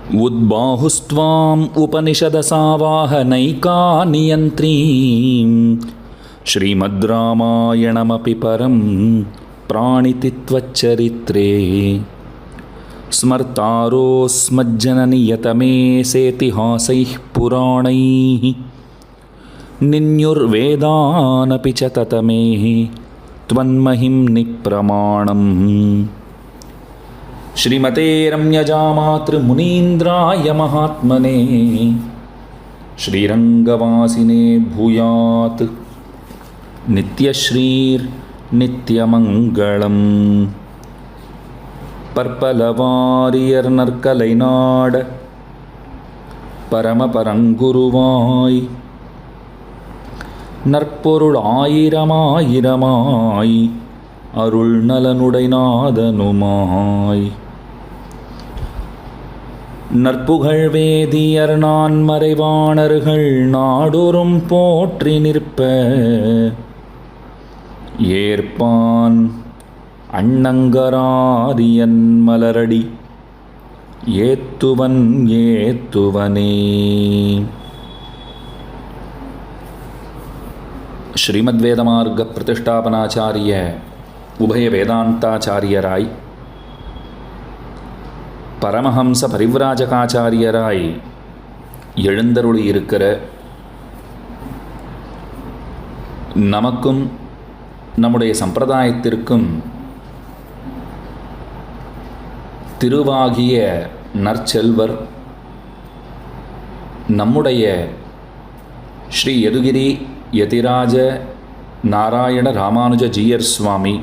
उद्बाहुस्त्वाम् उपनिषदसावाहनैका नियन्त्रीं श्रीमद्रामायणमपि परं प्राणिति त्वच्चरित्रे स्मर्तारोऽस्मज्जननियतमेसेतिहासैः पुराणैः निन्युर्वेदानपि च ततमेः त्वन्महिं निप्रमाणम्। श्रीमते रम्यजामातृमुनीन्द्राय महात्मने श्रीरङ्गवासिने भूयात् नित्यश्रीर्नित्यमङ्गलम्। பற்பலவாரியர்நற்கலைநாட பரமபரங்குருவாய் நற்பொருள் ஆயிரமாயிரமாய் அருள் நலனுடைநாதனுமாய் நற்புகழ் வேதியர் நான் மறைவாணர்கள் நாடொரும் போற்றி நிற்ப ஏற்பான் அண்ணங்கராரியன் மலரடி ஏத்துவன் ஏத்துவனே. ஸ்ரீமத் வேதமார்க்க பிரதிஷ்டாபனாச்சாரிய உபய வேதாந்தாச்சாரியராய் பரமஹம்ச பரிவ்ராஜகாச்சாரியராய் எழுந்தருளி இருக்கிற நமக்கும் நம்முடைய சம்பிரதாயத்திற்கும் திருவாகிய நற்செல்வர் நம்முடைய ஸ்ரீ யதுகிரி யதிராஜ நாராயண ராமானுஜ ஜீயர் சுவாமி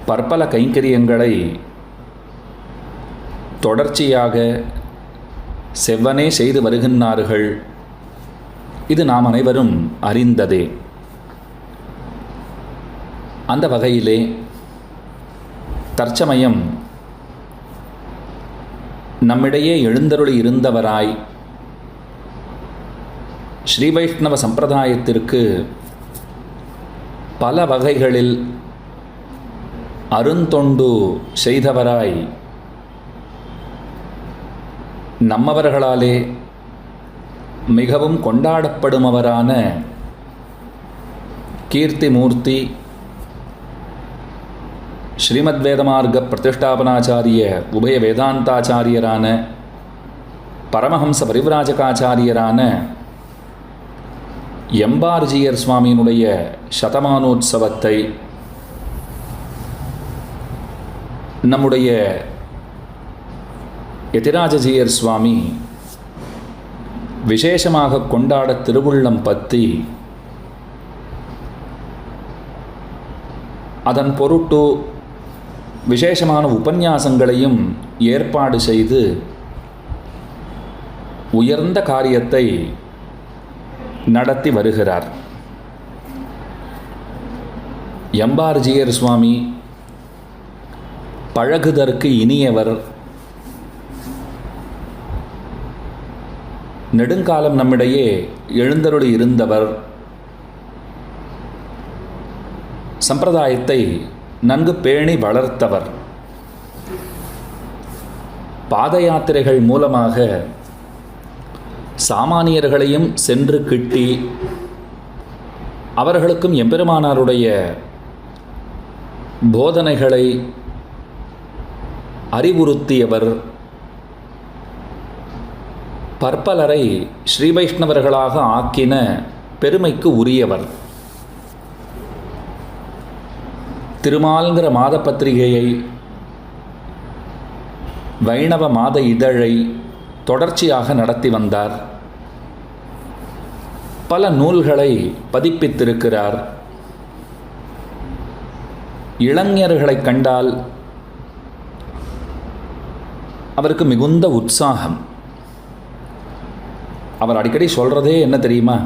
பற்பல கைங்கரியங்களை தொடர்ச்சியாக செவ்வனே செய்து வருகின்றார்கள். இது நாம் அனைவரும் அறிந்ததே. அந்த வகையிலே தற்சமயம் நம்மிடையே எழுந்தருளி இருந்தவராய் ஸ்ரீ வைஷ்ணவ சம்பிரதாயத்திற்கு பல வகைகளில் அருந்தொண்டு செய்தவராய் நம்மவர்களாலே மிகவும் கொண்டாடப்படுமவரான கீர்த்திமூர்த்தி ஸ்ரீமத் வேதமார்க்க பிரதிஷ்டாபனாச்சாரிய உபய வேதாந்தாச்சாரியரான பரமஹம்ச பரிவ்ராஜகாச்சாரியரான எம்பார்ஜியர் சுவாமியினுடைய சதமானோத்சவத்தை நம்முடைய யதிராஜஜீயர் சுவாமி விசேஷமாக கொண்டாட திருவுள்ளம் பற்றி அதன் பொருட்டு விசேஷமான உபன்யாசங்களையும் ஏற்பாடு செய்து உயர்ந்த காரியத்தை நடத்தி வருகிறார். எம்பார்ஜியர் சுவாமி பழகுதற்கு இனியவர். நெடுங்காலம் நம்மிடையே எழுந்தருளி இருந்தவர். சம்பிரதாயத்தை நன்கு பேணி வளர்த்தவர். பாத யாத்திரைகள் மூலமாக சாமானியர்களையும் சென்று கிட்டி அவர்களுக்கும் எம்பெருமானாருடைய போதனைகளை அறிவுறுத்தியவர். பற்பலரை ஸ்ரீ வைஷ்ணவர்களாக ஆக்கின பெருமைக்கு உரியவர். திருமால்ங்கிற மாத பத்திரிகையை, வைணவ மாத இதழை தொடர்ச்சியாக நடத்தி வந்தார். பல நூல்களை பதிப்பித்திருக்கிறார். இளைஞர்களை கண்டால் அவருக்கு மிகுந்த உற்சாகம். அவர் அடிக்கடி சொல்கிறதே என்ன தெரியுமா?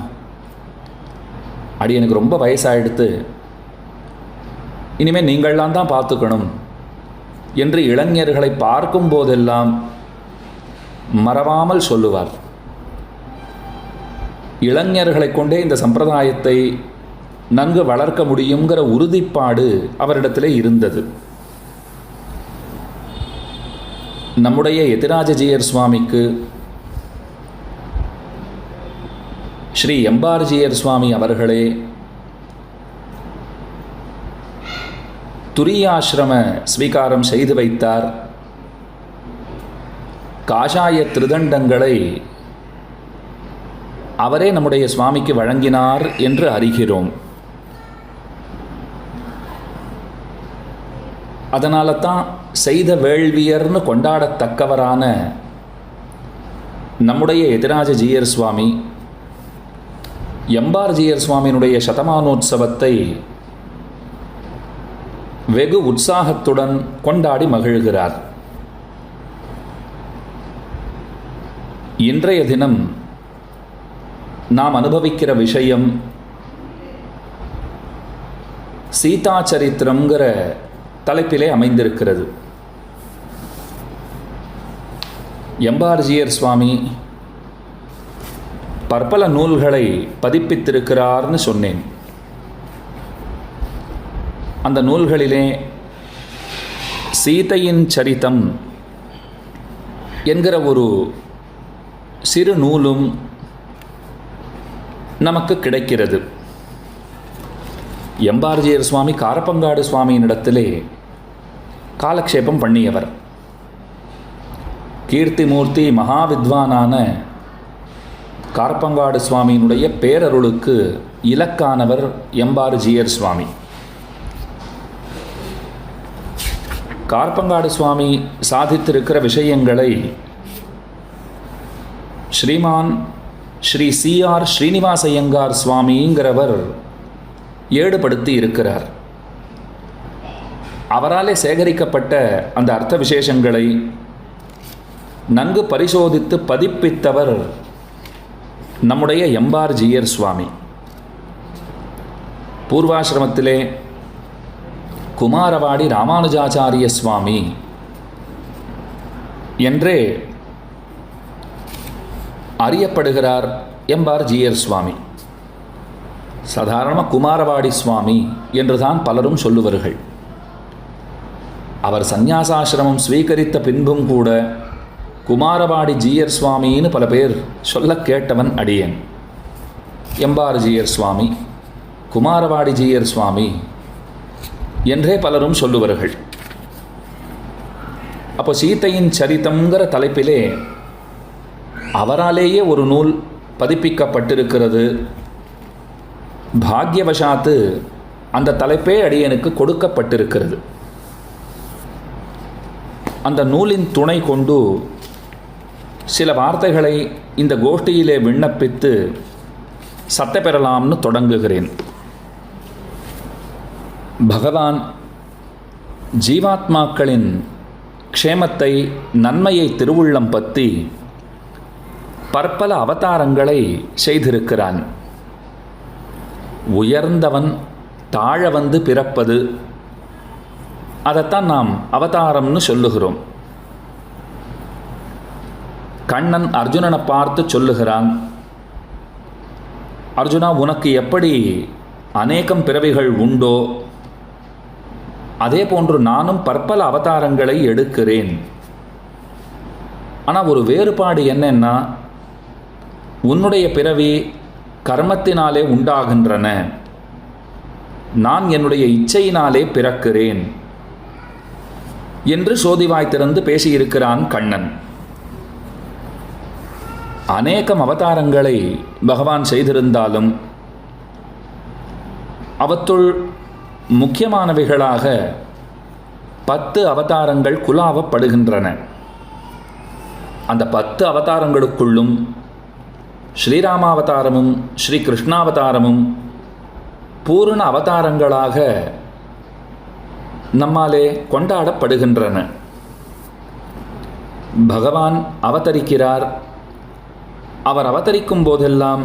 அடி எனக்கு ரொம்ப வயசாகிடுத்து, இனிமேல் நீங்கள்லாம் தான் பார்த்துக்கணும் என்று இளைஞர்களை பார்க்கும் போதெல்லாம் மறவாமல் சொல்லுவார். இளைஞர்களை கொண்டே இந்த சம்பிரதாயத்தை நன்கு வளர்க்க முடியுங்கிற உறுதிப்பாடு அவரிடத்திலே இருந்தது. நம்முடைய எதிராஜஜீயர் சுவாமிக்கு ஸ்ரீ எம்பார்ஜீயர் சுவாமி அவர்களே துரியாசிரம ஸ்வீகாரம் செய்து வைத்தார். காஷாய திருதண்டங்களை அவரே நம்முடைய சுவாமிக்கு வழங்கினார் என்று அறிகிறோம். அதனால தான் செய்த வேள்வியர்னு கொண்டாடத்தக்கவரான நம்முடைய எதிராஜஜீயர் சுவாமி எம்பார்ஜீயர் சுவாமியினுடைய சதமானோத்சவத்தை வெகு உற்சாகத்துடன் கொண்டாடி மகிழ்கிறார். இன்றைய தினம் நாம் அனுபவிக்கிற விஷயம் சீதா சரித்திரம்ங்கிற தலைப்பிலே அமைந்திருக்கிறது. எம்பார்ஜீயர் சுவாமி பற்பல நூல்களை பதிப்பித்திருக்கிறார்னு சொன்னேன். அந்த நூல்களிலே சீதையின் சரித்தம் என்கிற ஒரு சிறு நூலும் நமக்கு கிடைக்கிறது. எம்பார்ஜீயர் சுவாமி காரப்பங்காடு சுவாமியினிடத்திலே காலக்ஷேபம் பண்ணியவர். கீர்த்திமூர்த்தி மகாவித்வானான காரப்பங்காடு சுவாமியினுடைய பேரருளுக்கு இலக்கானவர் எம்பார்ஜீயர் சுவாமி. காரப்பங்காடு சுவாமி சாதித்திருக்கிற விஷயங்களை ஸ்ரீமான் ஸ்ரீ C.R. ஸ்ரீனிவாச ஐயங்கார் சுவாமிங்கிறவர் ஏடுபடுத்தி இருக்கிறார். அவராலே சேகரிக்கப்பட்ட அந்த அர்த்த விசேஷங்களை நன்கு பரிசோதித்து பதிப்பித்தவர் நம்முடைய எம்பார்ஜீயர் சுவாமி. பூர்வாசிரமத்திலே குமாரவாடி ராமானுஜாச்சாரிய சுவாமி என்றே அறியப்படுகிறார் எம்பார்ஜீயர் சுவாமி. சாதாரணமாக குமாரவாடி சுவாமி என்றுதான் பலரும் சொல்லுவார்கள். அவர் சந்நியாசாசிரமம் ஸ்வீகரித்த பின்பும் கூட குமாரவாடி ஜீயர் சுவாமின்னு பல பேர் சொல்ல கேட்டவன் அடியேன். எம்பார்ஜீயர் சுவாமி, குமாரவாடி ஜீயர் சுவாமி என்றே பலரும் சொல்லுவார்கள். அப்போ சீதையின் சரித்தம்ங்கிற தலைப்பிலே அவராலேயே ஒரு நூல் பதிப்பிக்கப்பட்டிருக்கிறது. பாக்யவசாத்து அந்த தலைப்பே அடியனுக்கு கொடுக்கப்பட்டிருக்கிறது. அந்த நூலின் துணை கொண்டு சில வார்த்தைகளை இந்த கோஷ்டியிலே விண்ணப்பித்து சத்த பெறலாம்னு தொடங்குகிறேன். பகவான் ஜீவாத்மாக்களின் க்ஷேமத்தை, நன்மையை திருவுள்ளம் பற்றி பற்பல அவதாரங்களை செய்திருக்கிறான். உயர்ந்தவன் தாழ வந்து பிறப்பது, அதைத்தான் நாம் அவதாரம்னு சொல்லுகிறோம். கண்ணன் அர்ஜுனனை பார்த்து சொல்லுகிறான், அர்ஜுனா, உனக்கு எப்படி அநேகம் பிறவிகள் உண்டோ அதே போன்று நானும் பற்பல அவதாரங்களை எடுக்கிறேன். ஆனால் ஒரு வேறுபாடு என்னன்னா, உன்னுடைய பிறவி கர்மத்தினாலே உண்டாகின்றன, நான் என்னுடைய இச்சையினாலே பிறக்கிறேன் என்று சோதிவாய் திறந்து பேசியிருக்கிறான் கண்ணன். அநேகம் அவதாரங்களை பகவான் செய்திருந்தாலும் அவற்றுள் முக்கியமானவைகளாக 10 அவதாரங்கள் குலாவப்படுகின்றன. அந்த 10 அவதாரங்களுக்குள்ளும் ஸ்ரீராமாவதாரமும் ஸ்ரீ கிருஷ்ணாவதாரமும் பூர்ண அவதாரங்களாக நம்மாலே கொண்டாடப்படுகின்றன. பகவான் அவதரிக்கிறார். அவர் அவதரிக்கும் போதெல்லாம்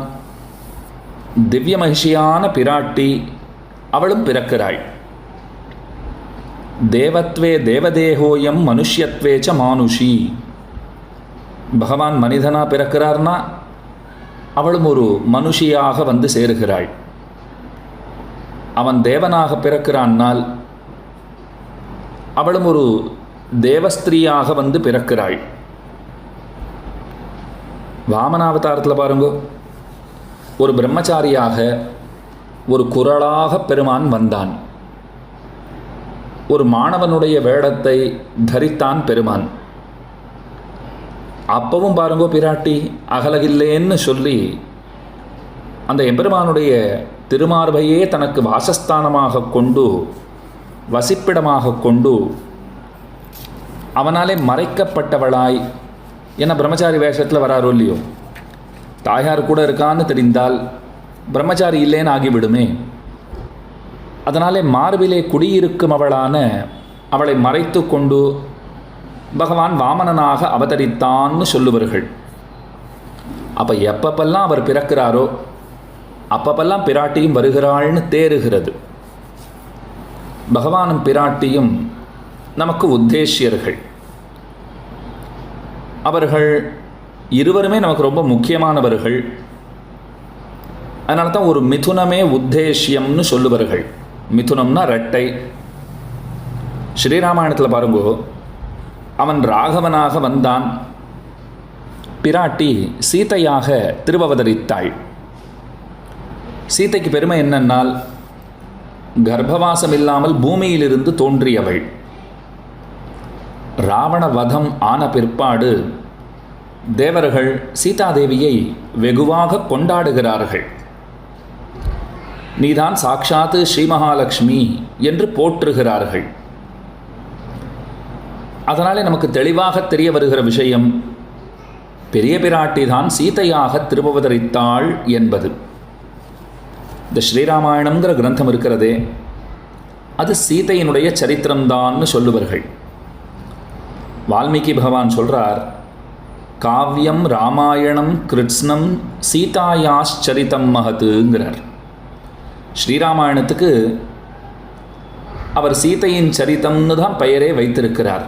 திவ்ய மகிஷியான பிராட்டி அவளும் பிறக்கிறாள். தேவத்வே தேவதேகோயம் மனுஷ்யத்வேச்ச மானுஷி. பகவான் மனிதனாக பிறக்கிறார்னா அவளும் ஒரு மனுஷியாக வந்து சேருகிறாள். அவன் தேவனாக பிறக்கிறான்னால் அவளும் ஒரு தேவஸ்திரீயாக வந்து பிறக்கிறாள். வாமனாவதாரத்தில் பாருங்கோ, ஒரு பிரம்மச்சாரியாக ஒரு குரலாக பெருமான் வந்தான். ஒரு மாணவனுடைய வேடத்தை தரித்தான் பெருமான். அப்பவும் பாருங்கோ, பிராட்டி அகலகில்லேன்னு சொல்லி அந்த எம்பெருமானுடைய திருமார்பையே தனக்கு வாசஸ்தானமாக கொண்டு வசிப்பிடமாக கொண்டு அவனாலே மறைக்கப்பட்டவளாய், என்ன பிரம்மச்சாரி வேஷத்தில் வராரோ இல்லையோ, தாயார் கூட இருக்கான்னு தெரிந்தால் பிரம்மச்சாரி இல்லைன்னு ஆகிவிடுமே. அதனாலே மார்பிலே குடியிருக்கும் அவளை மறைத்து கொண்டு பகவான் வாமனனாக அவதரித்தான்னு சொல்லுவார்கள். அப்போ எப்பப்பெல்லாம் அவர் பிறக்கிறாரோ அப்பப்பெல்லாம் பிராட்டியும் வருகிறாள்னு தேறுகிறது. பகவானும் பிராட்டியும் நமக்கு உத்தேசியர்கள். அவர்கள் இருவருமே நமக்கு ரொம்ப முக்கியமானவர்கள். அதனால தான் ஒரு மிதுனமே உத்தேசியம்னு சொல்லுவார்கள். மிதுனம்னா ரெட்டை. ஸ்ரீராமாயணத்தில் பாருங்கோ, அவன் ராகவனாக வந்தான், பிராட்டி சீதையாக திருவவதரித்தாள். சீதைக்கு பெருமை என்னன்னால் கர்ப்பவாசம் இல்லாமல் பூமியிலிருந்து தோன்றியவள். ராவண வதம் ஆன பிற்பாடு தேவர்கள் சீதாதேவியை வெகுவாக கொண்டாடுகிறார்கள். நீதான் சாட்சாத்து ஸ்ரீமகாலட்சுமி என்று போற்றுகிறார்கள். அதனாலே நமக்கு தெளிவாக தெரிய வருகிற விஷயம், பெரிய பிராட்டி தான் சீதையாக திருவவதரித்தாள் என்பது. இந்த ஸ்ரீராமாயணம்ங்கிற கிரந்தம் இருக்கிறதே, அது சீதையினுடைய சரித்திரம்தான்னு சொல்லுவார்கள். வால்மீகி பகவான் சொல்கிறார், காவியம் ராமாயணம் கிருஷ்ணம் சீதாயாச்சரித்தம் மகத்துங்கிறார். ஸ்ரீராமாயணத்துக்கு அவர் சீதையின் சரித்தம்னு தான் பெயரே வைத்திருக்கிறார்.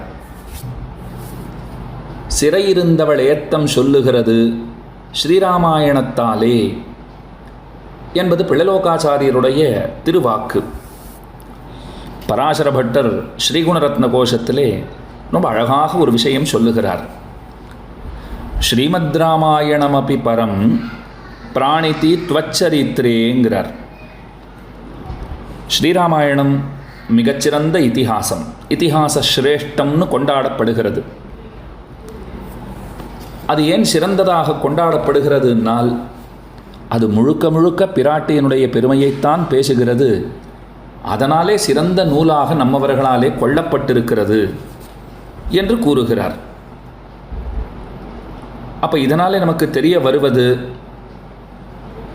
சிறையிருந்தவள் ஏத்தம் சொல்லுகிறது ஸ்ரீராமாயணத்தாலே என்பது பிள்ளலோகாச்சாரியருடைய திருவாக்கு. பராசர பட்டர் ஸ்ரீகுணரத்ன கோஷத்திலே ரொம்ப அழகாக ஒரு விஷயம் சொல்லுகிறார். ஸ்ரீமத் ராமாயணமபி பரம் பிராணிதி த்வச்சரித்ரேங்கிறார். ஸ்ரீராமாயணம் மிகச்சிறந்த இதிகாசம், இதிகாச சிரேஷ்டம்னு கொண்டாடப்படுகிறது. அது ஏன் சிறந்ததாக கொண்டாடப்படுகிறதுனால், அது முழுக்க முழுக்க பிராட்டியினுடைய பெருமையைத்தான் பேசுகிறது. அதனாலே சிறந்த நூலாக நம்மவர்களாலே கொள்ளப்பட்டிருக்கிறது என்று கூறுகிறார். அப்போ இதனாலே நமக்கு தெரிய வருவது,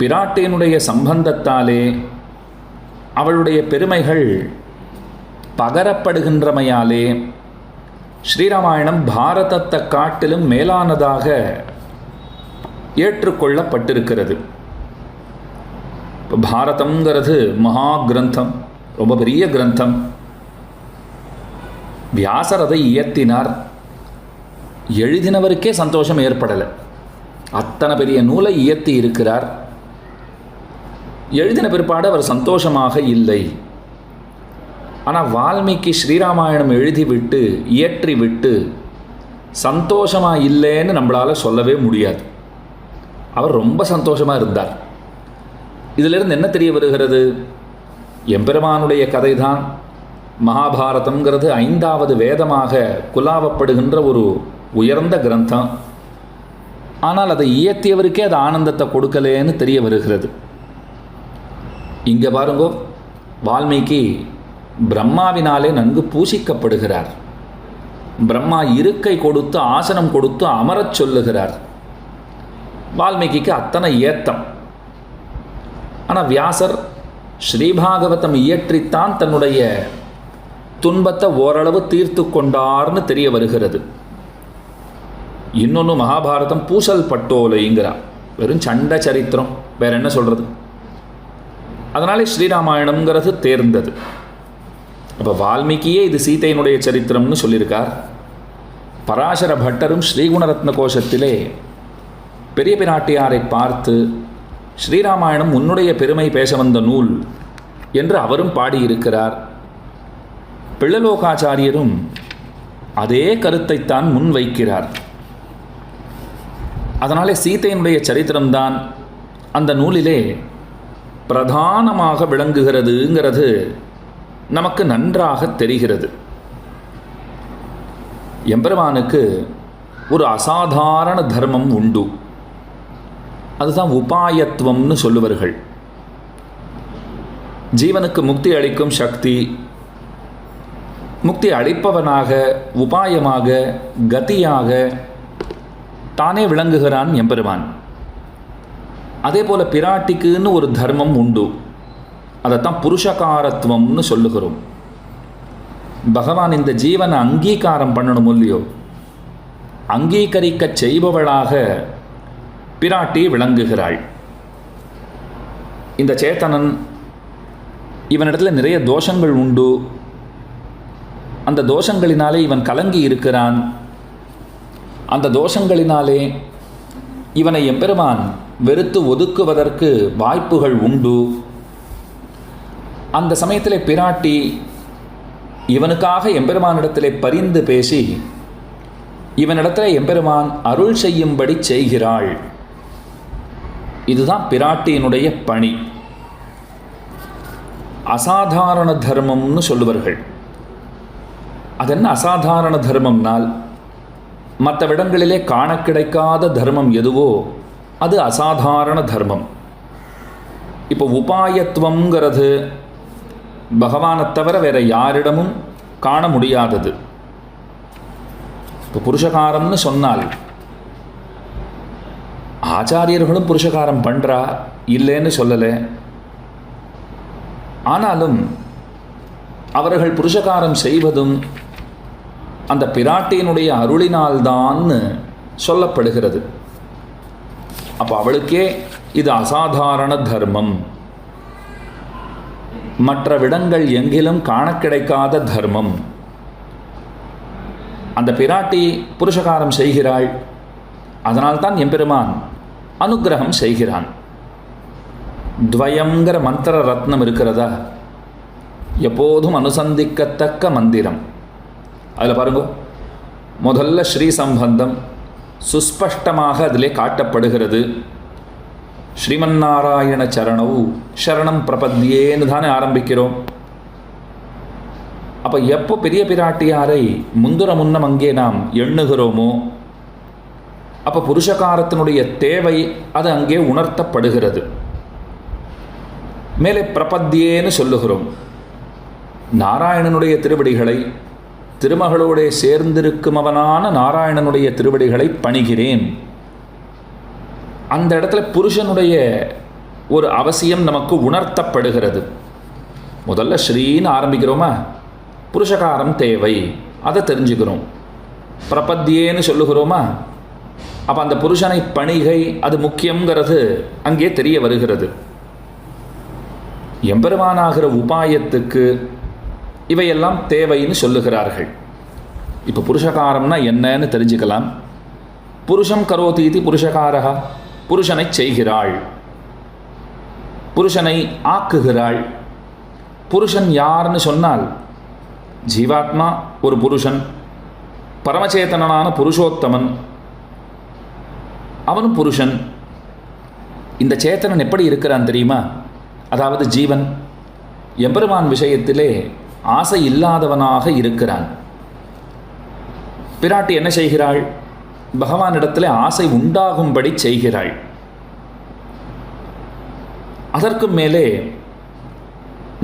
பிராட்டியினுடைய சம்பந்தத்தாலே அவளுடைய பெருமைகள் பகரப்படுகின்றமையாலே ஸ்ரீராமாயணம் பாரதத்தை காட்டிலும் மேலானதாக ஏற்றுக்கொள்ளப்பட்டிருக்கிறது. இப்போ பாரதம்ங்கிறது மகா கிரந்தம், ரொம்ப பெரிய கிரந்தம். வியாசர் அதை இயற்றினார். எழுதினவருக்கே சந்தோஷம் ஏற்படலை. அத்தனை பெரிய நூலை இயற்றி இருக்கிறார். எழுதின பிற்பாடு அவர் சந்தோஷமாக இல்லை. ஆனால் வால்மீகி ஸ்ரீராமாயணம் எழுதிவிட்டு இயற்றிவிட்டு சந்தோஷமாக இல்லைன்னு நம்மளால் சொல்லவே முடியாது. அவர் ரொம்ப சந்தோஷமாக இருந்தார். இதிலிருந்து என்ன தெரிய வருகிறது? எம்பெருமானுடைய கதை தான் மகாபாரதம்ங்கிறது 5வது வேதமாக குலாவப்படுகின்ற ஒரு உயர்ந்த கிரந்தம். ஆனால் அதை இயற்றியவருக்கே அது ஆனந்தத்தை கொடுக்கலேன்னு தெரிய வருகிறது. இங்கே பாருங்கோ, வால்மீகி பிரம்மாவினாலே நன்கு பூசிக்கப்படுகிறார். பிரம்மா இருக்கை கொடுத்து ஆசனம் கொடுத்து அமரச் சொல்லுகிறார். வால்மீகிக்கு அத்தனை ஏத்தம். ஆனால் வியாசர் ஸ்ரீபாகவதம் இயற்றித்தான் தன்னுடைய துன்பத்தை ஓரளவு தீர்த்து கொண்டார்னு தெரிய வருகிறது. இன்னொன்று, மகாபாரதம் பூசல் பட்டோலைங்கிறார். வெறும் சண்டை சரித்திரம், வேற என்ன சொல்கிறது? அதனாலே ஸ்ரீராமாயணம்ங்கிறது தேர்ந்தது. அப்போ வால்மீகியே இது சீதையினுடைய சரித்திரம்னு சொல்லியிருக்கார். பராசர பட்டரும் ஸ்ரீகுணரத்ன கோஷத்திலே பெரிய பிராட்டியாரை பார்த்து ஸ்ரீராமாயணம் உன்னுடைய பெருமை பேச வந்த நூல் என்று அவரும் பாடியிருக்கிறார். பிள்ளலோகாச்சாரியரும் அதே கருத்தைத்தான் முன்வைக்கிறார். அதனாலே சீதையினுடைய சரித்திரம்தான் அந்த நூலிலே பிரதானமாக விளங்குகிறதுங்கிறது நமக்கு நன்றாக தெரிகிறது. எம்பெருமானுக்கு ஒரு அசாதாரண தர்மம் உண்டு. அதுதான் உபாயத்துவம்னு சொல்லுவார்கள். ஜீவனுக்கு முக்தி அளிக்கும் சக்தி, முக்தி அளிப்பவனாக, உபாயமாக, கதியாக தானே விளங்குகிறான் எம்பெருமான். அதே போல் பிராட்டிக்குன்னு ஒரு தர்மம் உண்டு. அதைத்தான் புருஷகாரத்துவம்னு சொல்லுகிறோம். பகவான் இந்த ஜீவனை அங்கீகாரம் பண்ணணும் இல்லையோ, அங்கீகரிக்க செய்பவளாக பிராட்டி விளங்குகிறாள். இந்த சேத்தனன் இவனிடத்தில் நிறைய தோஷங்கள் உண்டு. அந்த தோஷங்களினாலே இவன் கலங்கி இருக்கிறான். அந்த தோஷங்களினாலே இவனை எம்பெருமான் வெறுத்து ஒதுக்குவதற்கு வாய்ப்புகள் உண்டு. அந்த சமயத்திலே பிராட்டி இவனுக்காக எம்பெருமானிடத்திலே பரிந்து பேசி இவனிடத்தில் எம்பெருமான் அருள் செய்யும்படி செய்கிறாள். இதுதான் பிராட்டியினுடைய பணி. அசாதாரண தர்மம்னு சொல்லுவார்கள். அதென்ன அசாதாரண தர்மம்னால், மற்றவிடங்களிலே காண கிடைக்காத தர்மம் எதுவோ அது அசாதாரண தர்மம். இப்போ உபாயத்துவங்கிறது பகவானை தவிர வேற யாரிடமும் காண முடியாதது. இப்போ புருஷகாரம்னு சொன்னால் ஆச்சாரியர்களும் புருஷகாரம் பண்ணுறா, இல்லைன்னு சொல்லலை. ஆனாலும் அவர்கள் புருஷகாரம் செய்வதும் அந்த பிராட்டியினுடைய அருளினால்தான்னு சொல்லப்படுகிறது. அப்போ அவளுக்கே இது அசாதாரண தர்மம், மற்ற விடங்கள் எங்கிலும் காண கிடைக்காத தர்மம். அந்த பிராட்டி புருஷகாரம் செய்கிறாள். அதனால்தான் எம்பெருமான் அனுக்கிரகம் செய்கிறான். துவயங்கிற மந்திர ரத்னம் இருக்கிறதா, எப்போதும் அனுசந்திக்கத்தக்க மந்திரம். அதில் பாருங்க, முதல்ல ஸ்ரீ சம்பந்தம் சுஸ்பஷ்டமாக அதிலே காட்டப்படுகிறது. ஸ்ரீமன்னாராயண சரணவு சரணம் பிரபத்தியேன்னு தானே ஆரம்பிக்கிறோம். அப்போ எப்போ பெரிய பிராட்டியாரை முன்னம் அங்கே நாம் எண்ணுகிறோமோ அப்போ புருஷகாரத்தினுடைய தேவை அது அங்கே உணர்த்தப்படுகிறது. மேலே பிரபத்தியேன்னு சொல்லுகிறோம். நாராயணனுடைய திருவடிகளை, திருமகளோட சேர்ந்திருக்குமவனான நாராயணனுடைய திருவடிகளை பணிகிறேன். அந்த இடத்துல புருஷனுடைய ஒரு அவசியம் நமக்கு உணர்த்தப்படுகிறது. முதல்ல ஸ்ரீன்னு ஆரம்பிக்கிறோமா, புருஷகாரம் தேவை, அதை தெரிஞ்சுக்கிறோம். பிரபத்தியேன்னு சொல்லுகிறோமா, அப்போ அந்த புருஷனை பணிகை அது முக்கியங்கிறது அங்கே தெரிய வருகிறது. எம்பெருமானாகிற உபாயத்துக்கு இவையெல்லாம் தேவைன்னு சொல்லுகிறார்கள். இப்போ புருஷகாரம்னா என்னன்னு தெரிஞ்சுக்கலாம். புருஷம் கரோதீதி புருஷகாரா, புருஷனை செய்கிறாள், புருஷனை ஆக்குகிறாள். புருஷன் யார்னு சொன்னால் ஜீவாத்மா ஒரு புருஷன், பரமச்சேதனான புருஷோத்தமன் அவனும் புருஷன். இந்த சேத்தனன் எப்படி இருக்கிறான் தெரியுமா? அதாவது ஜீவன் எம்பெருமான் விஷயத்திலே ஆசை இல்லாதவனாக இருக்கிறான். பிராட்டி என்ன செய்கிறாள்? பகவானிடத்தில் ஆசை உண்டாகும்படி செய்கிறாள். அதற்கும் மேலே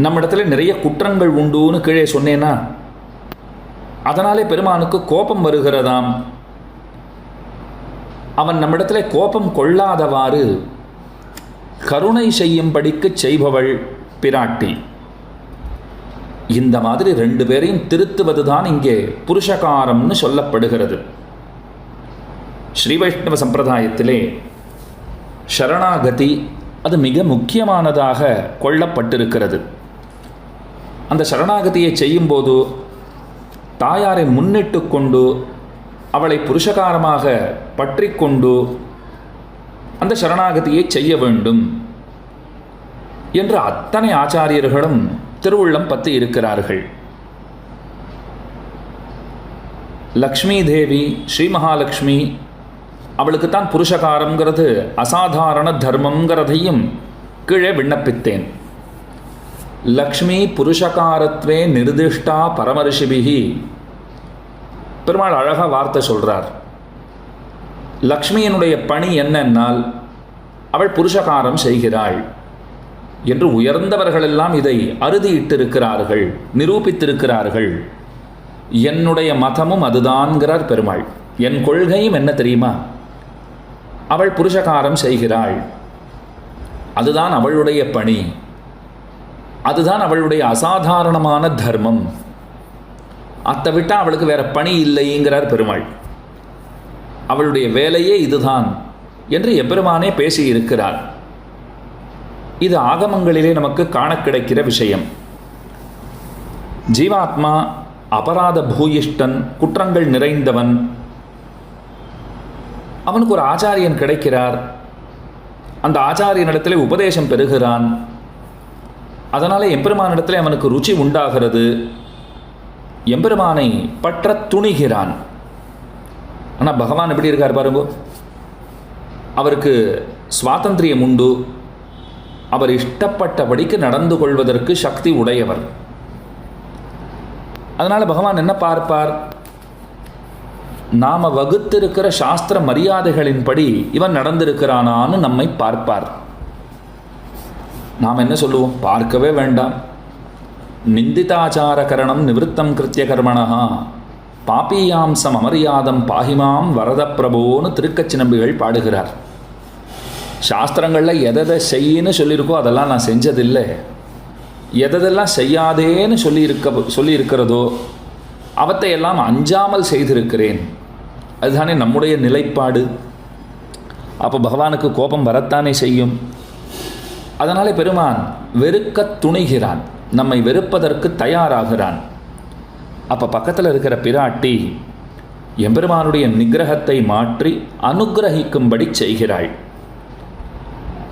நம்மிடத்தில் நிறைய குற்றங்கள் உண்டுன்னு கீழே சொன்னேன்னா, அதனாலே பெருமானுக்கு கோபம் வருகிறதாம். அவன் நம்மிடத்தில் கோபம் கொள்ளாதவாறு கருணை செய்யும்படிக்கு செய்பவள் பிராட்டி. இந்த மாதிரி ரெண்டு பேரையும் திருத்துவதுதான் இங்கே புருஷகாரம்னு சொல்லப்படுகிறது. ஸ்ரீ வைஷ்ணவ சம்பிரதாயத்திலே சரணாகதி அது மிக முக்கியமானதாக கொள்ளப்பட்டிருக்கிறது. அந்த சரணாகதியை செய்யும்போது தாயாரை முன்னிட்டு கொண்டு அவளை புருஷகாரமாக பற்றி கொண்டு அந்த சரணாகதியை செய்ய வேண்டும் என்று அத்தனை ஆச்சாரியர்களும் திருவுள்ளம் பற்றி இருக்கிறார்கள். லக்ஷ்மி தேவி ஸ்ரீ மகாலட்சுமி அவளுக்குத்தான் புருஷகாரங்கிறது அசாதாரண தர்மங்கிறதையும் கீழே விண்ணப்பித்தேன். லக்ஷ்மி புருஷகாரத்வே நிர்திஷ்டா பரமரிஷிபிகி. பெருமாள் அழகாக வார்த்தை சொல்கிறார். லக்ஷ்மியினுடைய பணி என்னென்னால் அவள் புருஷகாரம் செய்கிறாள் என்று உயர்ந்தவர்களெல்லாம் இதை அறுதியிட்டிருக்கிறார்கள், நிரூபித்திருக்கிறார்கள். என்னுடைய மதமும் அதுதான்கிறார் பெருமாள். என் கொள்கையும் என்ன தெரியுமா? அவள் புருஷகாரம் செய்கிறாள், அதுதான் அவளுடைய பணி, அதுதான் அவளுடைய அசாதாரணமான தர்மம். அதை விட்டால் அவளுக்கு வேற பணி இல்லைங்கிறார் பெருமாள். அவளுடைய வேலையே இதுதான் என்று எம்பெருமானே பேசியிருக்கிறார். இது ஆகமங்களிலே நமக்கு காண கிடைக்கிற விஷயம். ஜீவாத்மா அபராத பூயிஷ்டன், குற்றங்கள் நிறைந்தவன். அவனுக்கு ஒரு ஆச்சாரியன் கிடைக்கிறார். அந்த ஆச்சாரியனிடத்தில் உபதேசம் பெறுகிறான். அதனால் எம்பெருமானிடத்தில் அவனுக்கு ருச்சி உண்டாகிறது. எம்பெருமானை பற்ற துணிகிறான். ஆனால் பகவான் எப்படி இருக்கார் பாருங்க. அவருக்கு சுவாதந்திரியம் உண்டு. அவர் இஷ்டப்பட்டபடிக்கு நடந்து கொள்வதற்கு சக்தி உடையவர். அதனால் பகவான் என்ன பார்ப்பார்? நாம் வகுத்திருக்கிற சாஸ்திர மரியாதைகளின்படி இவன் நடந்திருக்கிறானான்னு நம்மை பார்ப்பார். நாம் என்ன சொல்லுவோம்? பார்க்கவே வேண்டாம். நிந்திதாச்சார கரணம் நிவத்தம் கிருத்திய கர்மணா பாப்பியாம்சம் அமரியாதம் பாகிமாம் வரத பிரபோன்னு திருக்கச்சினம்பிகள் பாடுகிறார். சாஸ்திரங்களில் எதை செய்யின்னு சொல்லியிருக்கோ அதெல்லாம் நான் செஞ்சதில்லை, எதெல்லாம் செய்யாதேன்னு சொல்லியிருக்கிறதோ அவற்றையெல்லாம் அஞ்சாமல் செய்திருக்கிறேன். அதுதானே நம்முடைய நிலைப்பாடு. அப்போ பகவானுக்கு கோபம் வரத்தானே செய்யும். அதனாலே பெருமான் வெறுக்க துணிகிறான், நம்மை வெறுப்பதற்கு தயாராகிறான். அப்போ பக்கத்தில் இருக்கிற பிராட்டி எம்பெருமானுடைய நிகிரகத்தை மாற்றி அனுகிரகிக்கும்படி செய்கிறாள்.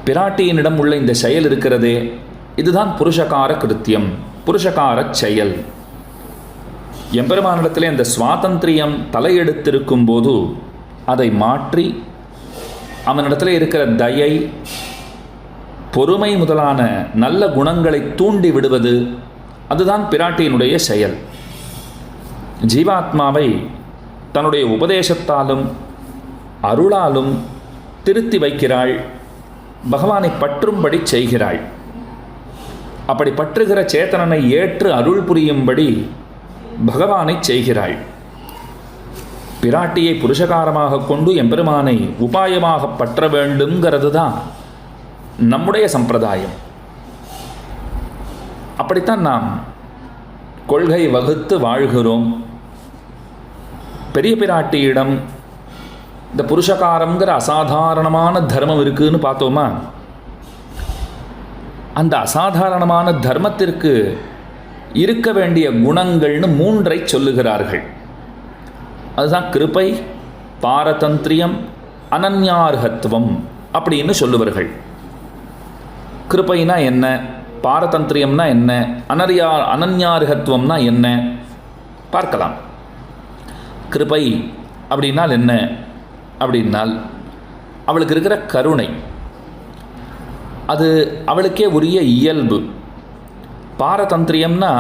பிராட்டியினிடம் உள்ள இந்த செயல் இருக்கிறதே, இதுதான் புருஷகார கிருத்தியம், புருஷகார செயல். எம்பெருமானிடத்திலே அந்த சுவாதந்திரியம் தலையெடுத்திருக்கும் போது அதை மாற்றி அவனிடத்தில் இருக்கிற தயை, பொறுமை முதலான நல்ல குணங்களை தூண்டி விடுவது, அதுதான் பிராட்டியினுடைய செயல். ஜீவாத்மாவை தன்னுடைய உபதேசத்தாலும் அருளாலும் திருத்தி வைக்கிறாள். பகவானை பற்றும்படி செய்கிறாள். அப்படி பற்றுகிற சேத்தனனை ஏற்று அருள் புரியும்படி பகவானை செய்கிறாள். பிராட்டியை புருஷகாரமாக கொண்டு எம்பெருமானை உபாயமாக பற்ற வேண்டும்ங்கிறது தான் நம்முடைய சம்பிரதாயம். அப்படித்தான் நாம் கொள்கை வகுத்து வாழ்கிறோம். பெரிய பிராட்டியிடம் இந்த புருஷகாரங்கிற அசாதாரணமான தர்மம் இருக்குன்னு பார்த்தோமா? அந்த அசாதாரணமான தர்மத்திற்கு இருக்க வேண்டிய குணங்கள்னு 3 சொல்லுகிறார்கள். அதுதான் கிருபை, பாரதந்திரியம், அனன்யார்ஹத்துவம் அப்படின்னு சொல்லுவார்கள். கிருபைனா என்ன, பாரதந்திரியம்னா என்ன, அனன்யார்ஹத்துவம்னா என்ன பார்க்கலாம். கிருபை அப்படின்னால் என்ன அப்படின்னால் அவளுக்கு இருக்கிற கருணை, அது அவளுக்கே உரிய இயல்பு. பாரதந்திரியம்னா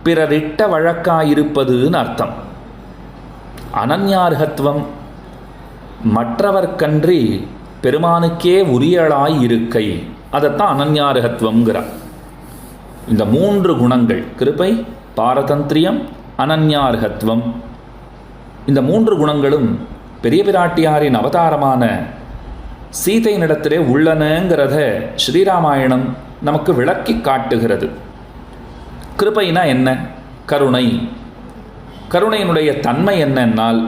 பிறரிட்ட வழக்காயிருப்பதுன்னு அர்த்தம். அனன்யார்ஹத்துவம் மற்றவர்க்கன்றி பெருமானுக்கே உரியளாய் இருக்கை, அதைத்தான் அனன்யார்ஹத்துவம்ங்கிறார். இந்த 3 குணங்கள், கிருபை, பாரதந்திரியம், அனன்யார்ஹத்துவம், இந்த 3 குணங்களும் பெரிய பிராட்டியாரின் அவதாரமான சீதையினிடத்திலே உள்ளனங்கிறத ஸ்ரீராமாயணம் நமக்கு விளக்கி காட்டுகிறது. கிருபைனா என்ன? கருணை. கருணையினுடைய தன்மை என்னன்னால்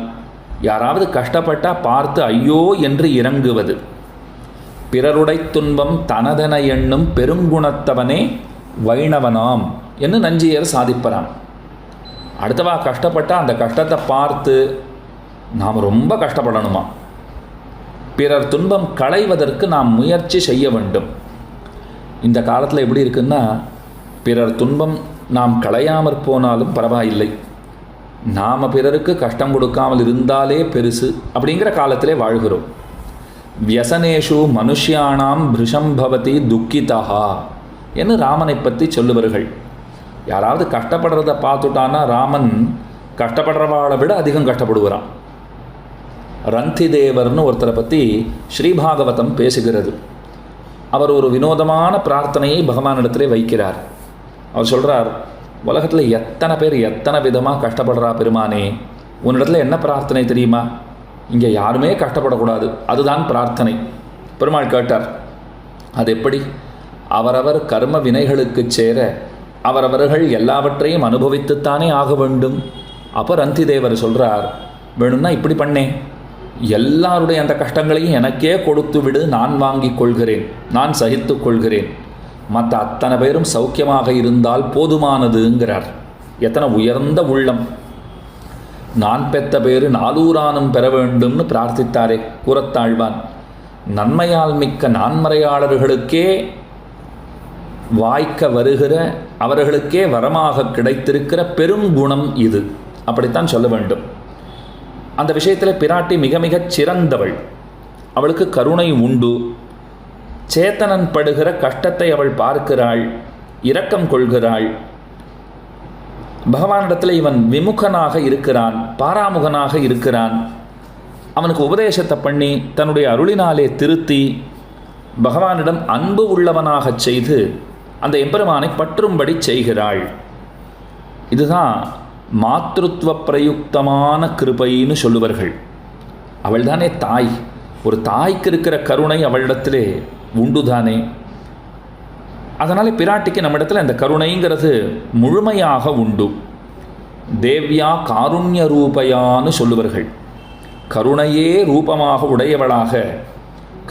யாராவது கஷ்டப்பட்டால் பார்த்து ஐயோ என்று இறங்குவது. பிறருடை துன்பம் தனதென எண்ணும் பெருங்குணத்தவனே வைணவனாம் என்று நஞ்சியர் சாதிப்பறான். அடுத்தவா கஷ்டப்பட்டால் அந்த கஷ்டத்தை பார்த்து நாம் ரொம்ப கஷ்டப்படணுமா? பிறர் துன்பம் களைவதற்கு நாம் முயற்சி செய்ய வேண்டும். இந்த காலத்தில் எப்படி இருக்குன்னா, பிறர் துன்பம் நாம் களையாமற் போனாலும் பரவாயில்லை, நாம் பிறருக்கு கஷ்டம் கொடுக்காமல் இருந்தாலே பெருசு அப்படிங்கிற காலத்திலே வாழ்கிறோம். வியசனேஷு மனுஷ்யானாம் பிருஷம் பவதி துக்கிதா என்று ராமனை பற்றி சொல்லுவார்கள். யாராவது கஷ்டப்படுறத பார்த்துட்டான்னா ராமன் கஷ்டப்படுறவாளை விட அதிகம் கஷ்டப்படுகிறான். ரந்தி தேவர்னு ஒருத்தரை பற்றி ஸ்ரீபாகவதம் பேசுகிறது. அவர் ஒரு வினோதமான பிரார்த்தனையை பகவானிடத்திலே வைக்கிறார். அவர் சொல்கிறார், உலகத்தில் எத்தனை பேர் எத்தனை விதமாக கஷ்டப்படுறா பெருமானே, உன்னிடத்தில் என்ன பிரார்த்தனை தெரியுமா? இங்கே யாருமே கஷ்டப்படக்கூடாது, அதுதான் பிரார்த்தனை. பெருமாள் கேட்டார், அது எப்படி? அவரவர் கர்ம வினைகளுக்கு சேர அவரவர்கள் எல்லாவற்றையும் அனுபவித்துத்தானே ஆக வேண்டும். அப்போ ரந்தி தேவர் சொல்கிறார், வேணும்னா இப்படி பண்ணேன், எல்லாருடைய அந்த கஷ்டங்களையும் எனக்கே கொடுத்து விடு, நான் வாங்கிக் கொள்கிறேன், நான் சகித்து கொள்கிறேன், மற்ற அத்தனை பேரும் சௌக்கியமாக இருந்தால் போதுமானதுங்கிறார். எத்தனை உயர்ந்த உள்ளம்! நான் பெத்த பேரு நாலூரானும் பெற வேண்டும்னு பிரார்த்தித்தாரே கூறத்தாழ்வான். நன்மையால் மிக்க நான்மறையாளர்களுக்கே வாய்க்க வருகிற, அவர்களுக்கே வரமாக கிடைத்திருக்கிற பெரும் குணம் இது, அப்படித்தான் சொல்ல வேண்டும். அந்த விஷயத்தில் பிராட்டி மிக மிகச் சிறந்தவள். அவளுக்கு கருணை உண்டு. சேத்தனன் படுகிற கஷ்டத்தை அவள் பார்க்கிறாள், இரக்கம் கொள்கிறாள். பகவானிடத்தில் இவன் விமுகனாக இருக்கிறான், பாராமுகனாக இருக்கிறான். அவனுக்கு உபதேசத்தை பண்ணி தன்னுடைய அருளினாலே திருத்தி பகவானிடம் அன்பு உள்ளவனாகச் செய்து அந்த எம்பெருமானை பற்றும்படி செய்கிறாள். இதுதான் மாத்ருத்வ பிரயுக்தமான கிருபைன்னு சொல்லுவார்கள். அவள்தானே தாய். ஒரு தாய்க்கு இருக்கிற கருணை அவளிடத்திலே உண்டுதானே. அதனால் பிராட்டிக்கு நம்மிடத்தில் அந்த கருணைங்கிறது முழுமையாக உண்டு. தேவ்யா காருண்ய ரூபையான்னு சொல்லுவார்கள். கருணையே ரூபமாக உடையவளாக,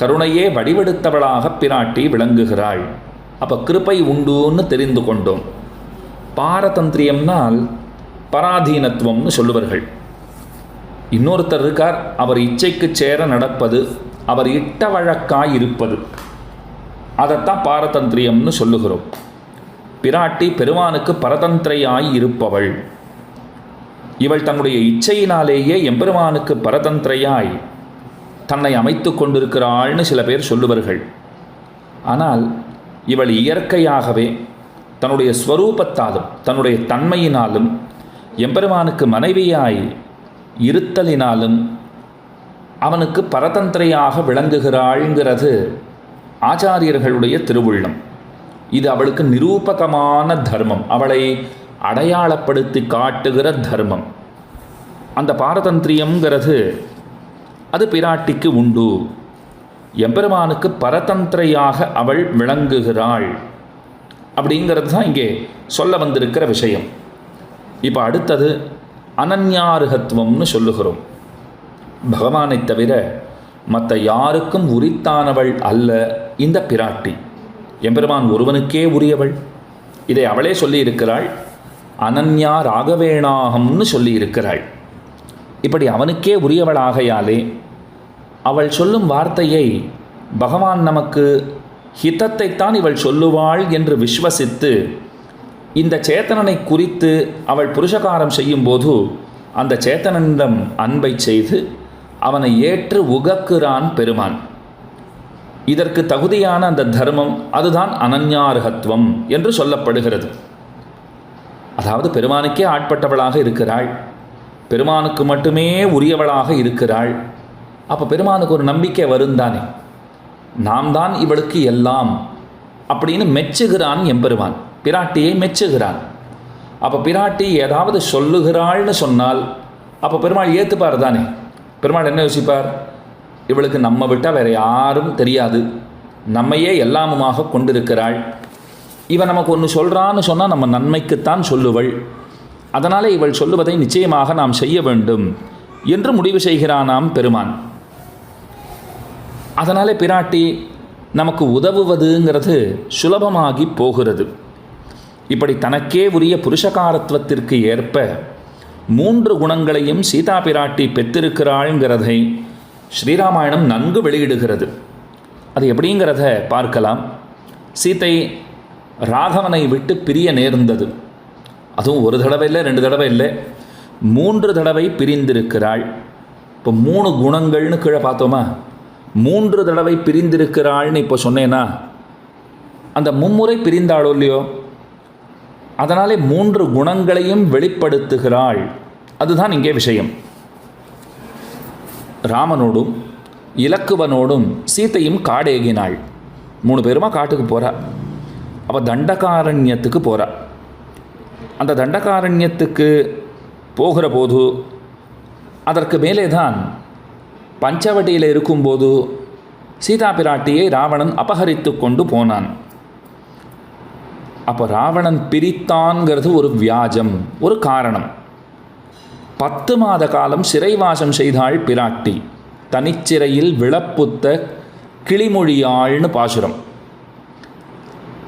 கருணையே வடிவெடுத்தவளாக பிராட்டி விளங்குகிறாள். அப்போ கிருபை உண்டுன்னு தெரிந்து கொண்டோம். பாரதந்திரியம்னால் பராதீனத்துவம்னு சொல்லுவார்கள். இன்னொருத்தர் இருக்கார், அவர் இச்சைக்கு சேர நடப்பது, அவர் இட்ட வழக்காய் இருப்பது, அதைத்தான் பாரதந்திரியம்னு சொல்லுகிறோம். பிராட்டி பெருமானுக்கு பரதந்திரையாய் இருப்பவள். இவள் தன்னுடைய இச்சையினாலேயே எம்பெருமானுக்கு பரதந்திரையாய் தன்னை அமைத்து கொண்டிருக்கிறாள்னு சில பேர் சொல்லுவார்கள். ஆனால் இவள் இயற்கையாகவே தன்னுடைய ஸ்வரூபத்தாலும் தன்னுடைய தன்மையினாலும் எம்பெருமானுக்கு மனைவியாய் இருத்தலினாலும் அவனுக்கு பரதந்திரையாக விளங்குகிறாள்ங்கிறது ஆச்சாரியர்களுடைய திருவுள்ளம். இது அவளுக்கு நிரூபகமான தர்மம், அவளை அடையாளப்படுத்தி காட்டுகிற தர்மம். அந்த பாரதந்திரியம்ங்கிறது அது பிராட்டிக்கு உண்டு. எம்பெருமானுக்கு பரதந்திரையாக அவள் விளங்குகிறாள் அப்படிங்கிறது தான் இங்கே சொல்ல வந்திருக்கிற விஷயம். இப்போ அடுத்தது அனன்யாருகத்துவம்னு சொல்லுகிறோம். பகவானை தவிர மற்ற யாருக்கும் உரித்தானவள் அல்ல இந்த பிராட்டி. எம்பெருமான் ஒருவனுக்கே உரியவள். இதை அவளே சொல்லியிருக்கிறாள். அனன்யா ராகவேணாகம்னு சொல்லியிருக்கிறாள். இப்படி அவனுக்கே உரியவளாகையாலே அவள் சொல்லும் வார்த்தையை பகவான் நமக்கு ஹிதத்தைத்தான் இவள் சொல்லுவாள் என்று விஸ்வசித்து இந்த சேத்தனனை குறித்து அவள் புருஷகாரம் செய்யும்போது அந்த சேத்தனனிடம் அன்பை செய்து அவனை ஏற்று உகக்குறான் பெருமான். இதற்கு தகுதியான அந்த தர்மம் அதுதான் அனன்யார்ஹத்வம் என்று சொல்லப்படுகிறது. அதாவது பெருமானுக்கே ஆட்பட்டவளாக இருக்கிறாள், பெருமானுக்கு மட்டுமே உரியவளாக இருக்கிறாள். அப்போ பெருமானுக்கு ஒரு நம்பிக்கை வருந்தானே, நாம் தான் இவளுக்கு எல்லாம் அப்படின்னு மெச்சுகிறான் எம்பெருமான். பிராட்டியை மெச்சுகிறான். அப்போ பிராட்டி ஏதாவது சொல்லுகிறாள்னு சொன்னால் அப்போ பெருமாள் ஏற்றுப்பார் தானே. பெருமாள் என்ன யோசிப்பார்? இவளுக்கு நம்ம விட்டால் வேறு யாரும் தெரியாது, நம்மையே எல்லாமுமாக கொண்டிருக்கிறாள், இவன் நமக்கு ஒன்று சொல்கிறான்னு சொன்னால் நம்ம நன்மைக்குத்தான் சொல்லுவள், அதனால் இவள் சொல்லுவதை நிச்சயமாக நாம் செய்ய வேண்டும் என்று முடிவு செய்கிறானாம் பெருமான். அதனால் பிராட்டி நமக்கு உதவுவதுங்கிறது சுலபமாகி போகிறது. இப்படி தனக்கே உரிய புருஷகாரத்துவத்திற்கு ஏற்ப 3 குணங்களையும் சீதா பிராட்டி பெற்றிருக்கிறாள்ங்கிறதை ஸ்ரீராமாயணம் நன்கு வெளியிடுகிறது. அது எப்படிங்கிறத பார்க்கலாம். சீதை ராகவனை விட்டு பிரிய நேர்ந்தது. அதுவும் ஒரு தடவை இல்லை, 2 தடவை இல்லை, 3 தடவை பிரிந்திருக்கிறாள். இப்போ 3 குணங்கள்னு கீழே பார்த்தோமா, 3 தடவை பிரிந்திருக்கிறாள்னு இப்போ சொன்னேன்னா அந்த மும்முறை பிரிந்தாளோ இல்லையோ, அதனாலே 3 குணங்களையும் வெளிப்படுத்துகிறாள். அதுதான் இங்கே விஷயம். ராமனோடும் இலக்குவனோடும் சீத்தையும் காடேகினாள். 3 பேருமா காட்டுக்கு போகிறா. அவள் தண்டகாரண்யத்துக்கு போகிறா. அந்த தண்டகாரண்யத்துக்கு போகிற போது அதற்கு மேலே தான் பஞ்சவட்டியில் இருக்கும்போது சீதா பிராட்டியை ராவணன் அபகரித்து கொண்டு போனான். அப்போ ராவணன் பிரித்தான்கிறது ஒரு வியாஜம், ஒரு காரணம். 10 மாத காலம் சிறைவாசம் செய்தாள் பிராட்டி. தனிச்சிறையில் விளப்புத்த கிளிமொழியாள்னு பாசுரம்.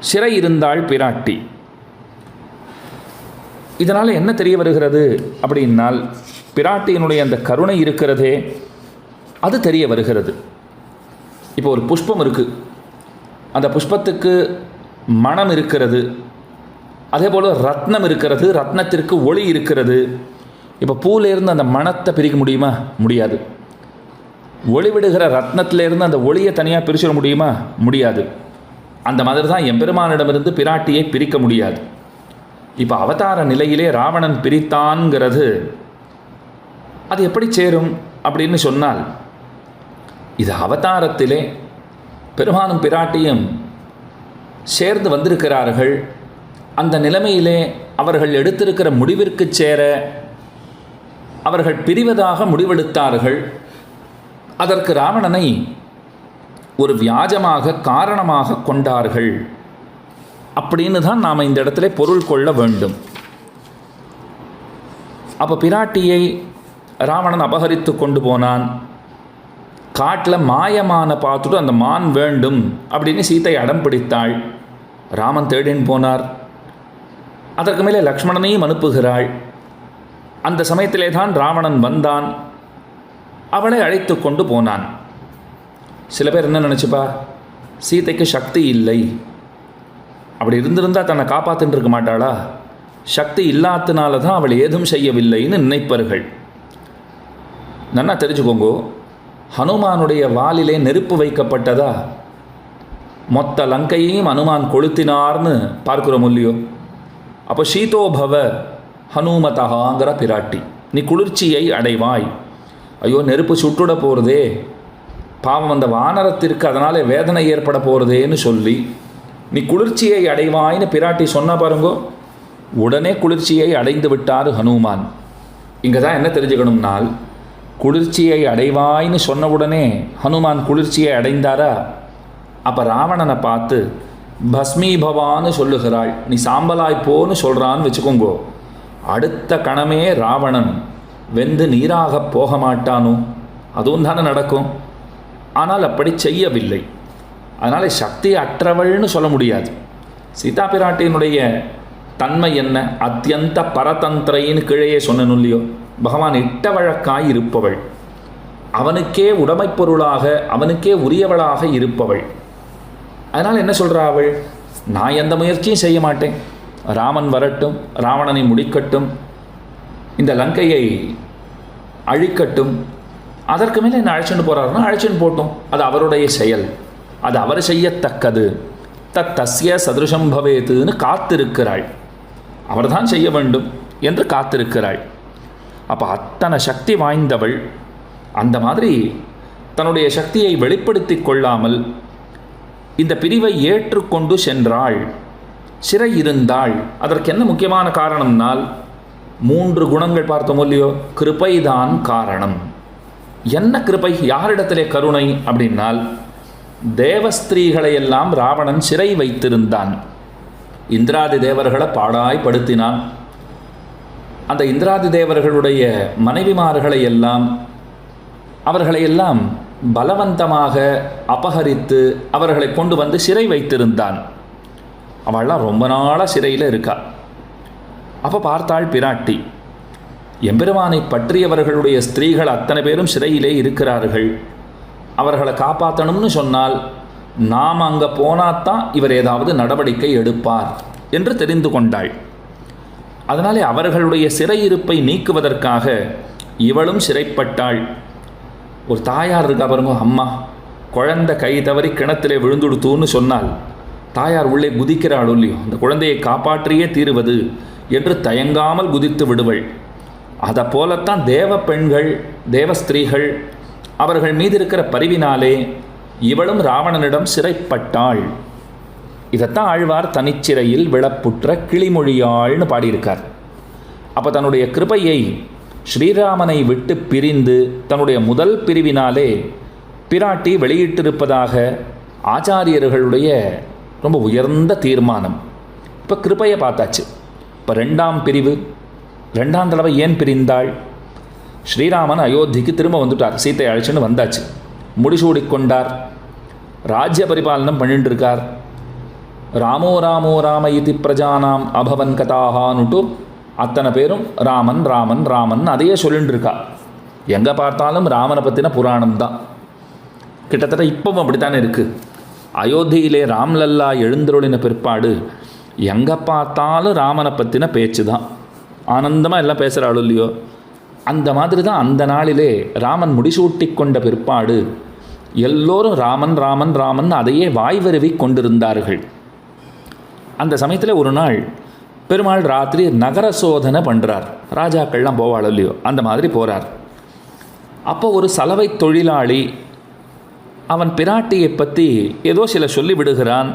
சிறை இருந்தாள் பிராட்டி. இதனால் என்ன தெரிய வருகிறது அப்படின்னால், பிராட்டியினுடைய அந்த கருணை இருக்கிறதே அது தெரிய வருகிறது. இப்போ ஒரு புஷ்பம் இருக்குது, அந்த புஷ்பத்துக்கு மனம் இருக்கிறது. அதே போல் ரத்னம் இருக்கிறது, ரத்னத்திற்கு ஒளி இருக்கிறது. இப்போ பூலேருந்து அந்த மனத்தை பிரிக்க முடியுமா? முடியாது. ஒளிவிடுகிற ரத்னத்திலேருந்து அந்த ஒளியை தனியாக பிரிச்சிட முடியுமா? முடியாது. அந்த மாதிரி தான் எம்பெருமானிடமிருந்து பிராட்டியை பிரிக்க முடியாது. இப்போ அவதார நிலையிலே ராவணன் பிரித்தான்கிறது அது எப்படி சேரும் அப்படின்னு சொன்னால், இது அவதாரத்திலே பெருமானும் பிராட்டியும் சேர்ந்து வந்திருக்கிறார்கள். அந்த நிலைமையிலே அவர்கள் எடுத்திருக்கிற முடிவிற்கு சேர அவர்கள் பிரிவதாக முடிவெடுத்தார்கள். அதற்கு ராவணனை ஒரு வியாஜமாக காரணமாக கொண்டார்கள் அப்படின்னு தான் நாம் இந்த இடத்துல பொருள் கொள்ள வேண்டும். அப்போ பிராட்டியை ராவணன் அபகரித்து கொண்டு போனான். காட்டில் மாயமான பார்த்துட்டு அந்த மான் வேண்டும் அப்படின்னு சீத்தை அடம் பிடித்தாள். ராமன் தேடின்னு போனார். அதற்கு மேலே லக்ஷ்மணனையும் அனுப்புகிறாள். அந்த சமயத்திலே தான் ராவணன் வந்தான். அவளை அழைத்து கொண்டு போனான். சில பேர் என்ன நினச்சிப்பா, சீதைக்கு சக்தி இல்லை, அப்படி இருந்திருந்தால் தன்னை காப்பாற்றின்னு இருக்க மாட்டாளா? சக்தி இல்லாதனால தான் அவள் ஏதும் செய்யவில்லைன்னு நினைப்பார்கள். நன்னா தெரிஞ்சுக்கோங்கோ, ஹனுமானுடைய வாலிலே நெருப்பு வைக்கப்பட்டதா மொத்த லங்கையையும் ஹனுமான் கொளுத்தினார்னு பார்க்குறோம் இல்லையோ? அப்போ சீதோபவ ஹனுமதகாங்கிற பிராட்டி, நீ குளிர்ச்சியை அடைவாய். ஐயோ நெருப்பு சுட்டுட போகிறதே, பாவம் அந்த வானரத்திற்கு அதனால் வேதனை ஏற்பட போகிறதேன்னு சொல்லி நீ குளிர்ச்சியை அடைவாய்னு பிராட்டி சொன்ன பாருங்கோ, உடனே குளிர்ச்சியை அடைந்து விட்டார் ஹனுமான். இங்கே தான் என்ன தெரிஞ்சுக்கணும்னால், குளிர்ச்சியை அடைவாய்னு சொன்ன உடனே ஹனுமான் குளிர்ச்சியை அடைந்தாரா? அப்போ ராவணனை பார்த்து பஸ்மீபவான்னு சொல்லுகிறாள், நீ சாம்பலாய்ப்போன்னு சொல்கிறான்னு வச்சுக்கோங்கோ. அடுத்த கணமே ராவணன் வெந்து நீராக போக மாட்டானோ? அதுவும் தானே நடக்கும். ஆனால் அப்படி செய்யவில்லை. அதனால் சக்தி அற்றவள்னு சொல்ல முடியாது. சீதா பிராட்டியினுடைய தன்மை என்ன? அத்தியந்த பரதந்திரைன்னு கீழே சொன்னனும் இல்லையோ, பகவான் இட்ட வழக்காய் இருப்பவள், அவனுக்கே உடைமைப் பொருளாக அவனுக்கே உரியவளாக இருப்பவள். அதனால் என்ன சொல்கிறா அவள்? நான் எந்த முயற்சியும் செய்ய மாட்டேன், ராமன் வரட்டும், ராவணனை முடிக்கட்டும், இந்த லங்கையை அழிக்கட்டும், அதற்கு மேலே என்ன அழைச்சின்னு போகிறாருன்னா அழைச்சின்னு போட்டோம், அது அவருடைய செயல், அது அவர் செய்யத்தக்கது. தஸ்ய சதுருஷம் பவேத்துன்னு காத்திருக்கிறாள். அவர்தான் செய்ய வேண்டும் என்று காத்திருக்கிறாள். அப்போ அத்தனை சக்தி வாய்ந்தவள் அந்த மாதிரி தன்னுடைய சக்தியை வெளிப்படுத்தி கொள்ளாமல் இந்த பிரிவை ஏற்றுக்கொண்டு சென்றாள். சிறை இருந்தாள். அதற்கு என்ன முக்கியமான காரணம்னால், 3 குணங்கள் பார்த்தோம் இல்லையோ, கிருபைதான் காரணம். என்ன கிருபை? யாரிடத்திலே கருணை அப்படின்னால், தேவஸ்திரீகளை எல்லாம் ராவணன் சிறை வைத்திருந்தான். இந்திராதி தேவர்களை பாடாய்படுத்தினான். அந்த இந்திராதி தேவர்களுடைய மனைவிமார்களை எல்லாம் அவர்களையெல்லாம் பலவந்தமாக அபகரித்து அவர்களை கொண்டு வந்து சிறை வைத்திருந்தான். அவள்லாம் ரொம்ப நாளாக சிறையில் இருக்கா. அப்போ பார்த்தாள் பிராட்டி, எம்பெருமானை பற்றியவர்களுடைய ஸ்திரீகள் அத்தனை பேரும் சிறையிலே இருக்கிறார்கள், அவர்களை காப்பாற்றணும்னு சொன்னால் நாம் அங்கே போனாத்தான் இவர் ஏதாவது நடவடிக்கை எடுப்பார் என்று தெரிந்து கொண்டாள். அதனாலே அவர்களுடைய சிறையிருப்பை நீக்குவதற்காக இவளும் சிறைப்பட்டாள். ஒரு தாயார் இருக்கா பாருங்க, அம்மா குழந்தை கை தவறி கிணத்திலே விழுந்துடுத்தூன்னு சொன்னால் தாயார் உள்ளே குதிக்கிறாள் இல்லையோ, அந்த குழந்தையை காப்பாற்றியே தீருவது என்று தயங்காமல் குதித்து விடுவள். அதை போலத்தான் தேவ பெண்கள், தேவ ஸ்திரீகள், அவர்கள் மீது இருக்கிற பரிவினாலே இவளும் ராவணனிடம் சிறைப்பட்டாள். இதைத்தான் ஆழ்வார் தனிச்சிறையில் விளப்புற்ற கிளிமொழியாள்னு பாடியிருக்கார். அப்போ தன்னுடைய கிருபையை ஸ்ரீராமனை விட்டு பிரிந்து தன்னுடைய முதல் பிரிவினாலே பிராட்டி வெளியிட்டிருப்பதாக ஆச்சாரியர்களுடைய ரொம்ப உயர்ந்த தீர்மானம். இப்போ கிருபையை பார்த்தாச்சு. இப்போ ரெண்டாம் பிரிவு, ரெண்டாம் தடவை ஏன் பிரிந்தாள்? ஸ்ரீராமன் அயோத்திக்கு திரும்ப வந்துட்டார், சீத்தை அழைச்சின்னு வந்தாச்சு, முடிசூடிக்கொண்டார், ராஜ்ய பரிபாலனம் பண்ணிட்டு இருக்கார். ராமோ ராமோ ராம இதி பிரஜானாம் அபவன் கதாகானுட்டு அத்தனை பேரும் ராமன் ராமன் ராமன் அதையே சொல்லிட்டு இருக்கா. எங்கே பார்த்தாலும் ராமனை பற்றின புராணம் தான். கிட்டத்தட்ட இப்பவும் அப்படித்தானே இருக்குது. அயோத்தியிலே ராம்லல்லா எழுந்தருளின பிற்பாடு எங்கே பார்த்தாலும் ராமனை பற்றின பேச்சு தான். ஆனந்தமாக எல்லாம் பேசுகிறாளோ இல்லையோ, அந்த மாதிரி தான் அந்த நாளிலே ராமன் முடிசூட்டி கொண்ட பிற்பாடு எல்லோரும் ராமன் ராமன் ராமன் அதையே வாய்வருவி கொண்டிருந்தார்கள். அந்த சமயத்தில் ஒரு நாள் பெருமாள் ராத்திரி நகர சோதனை பண்ணுறார். ராஜாக்கள்லாம் போவாளோ இல்லையோ, அந்த மாதிரி போகிறார். அப்போ ஒரு சலவை தொழிலாளி அவன் பிராட்டியை பற்றி ஏதோ சில சொல்லி விடுகிறான்.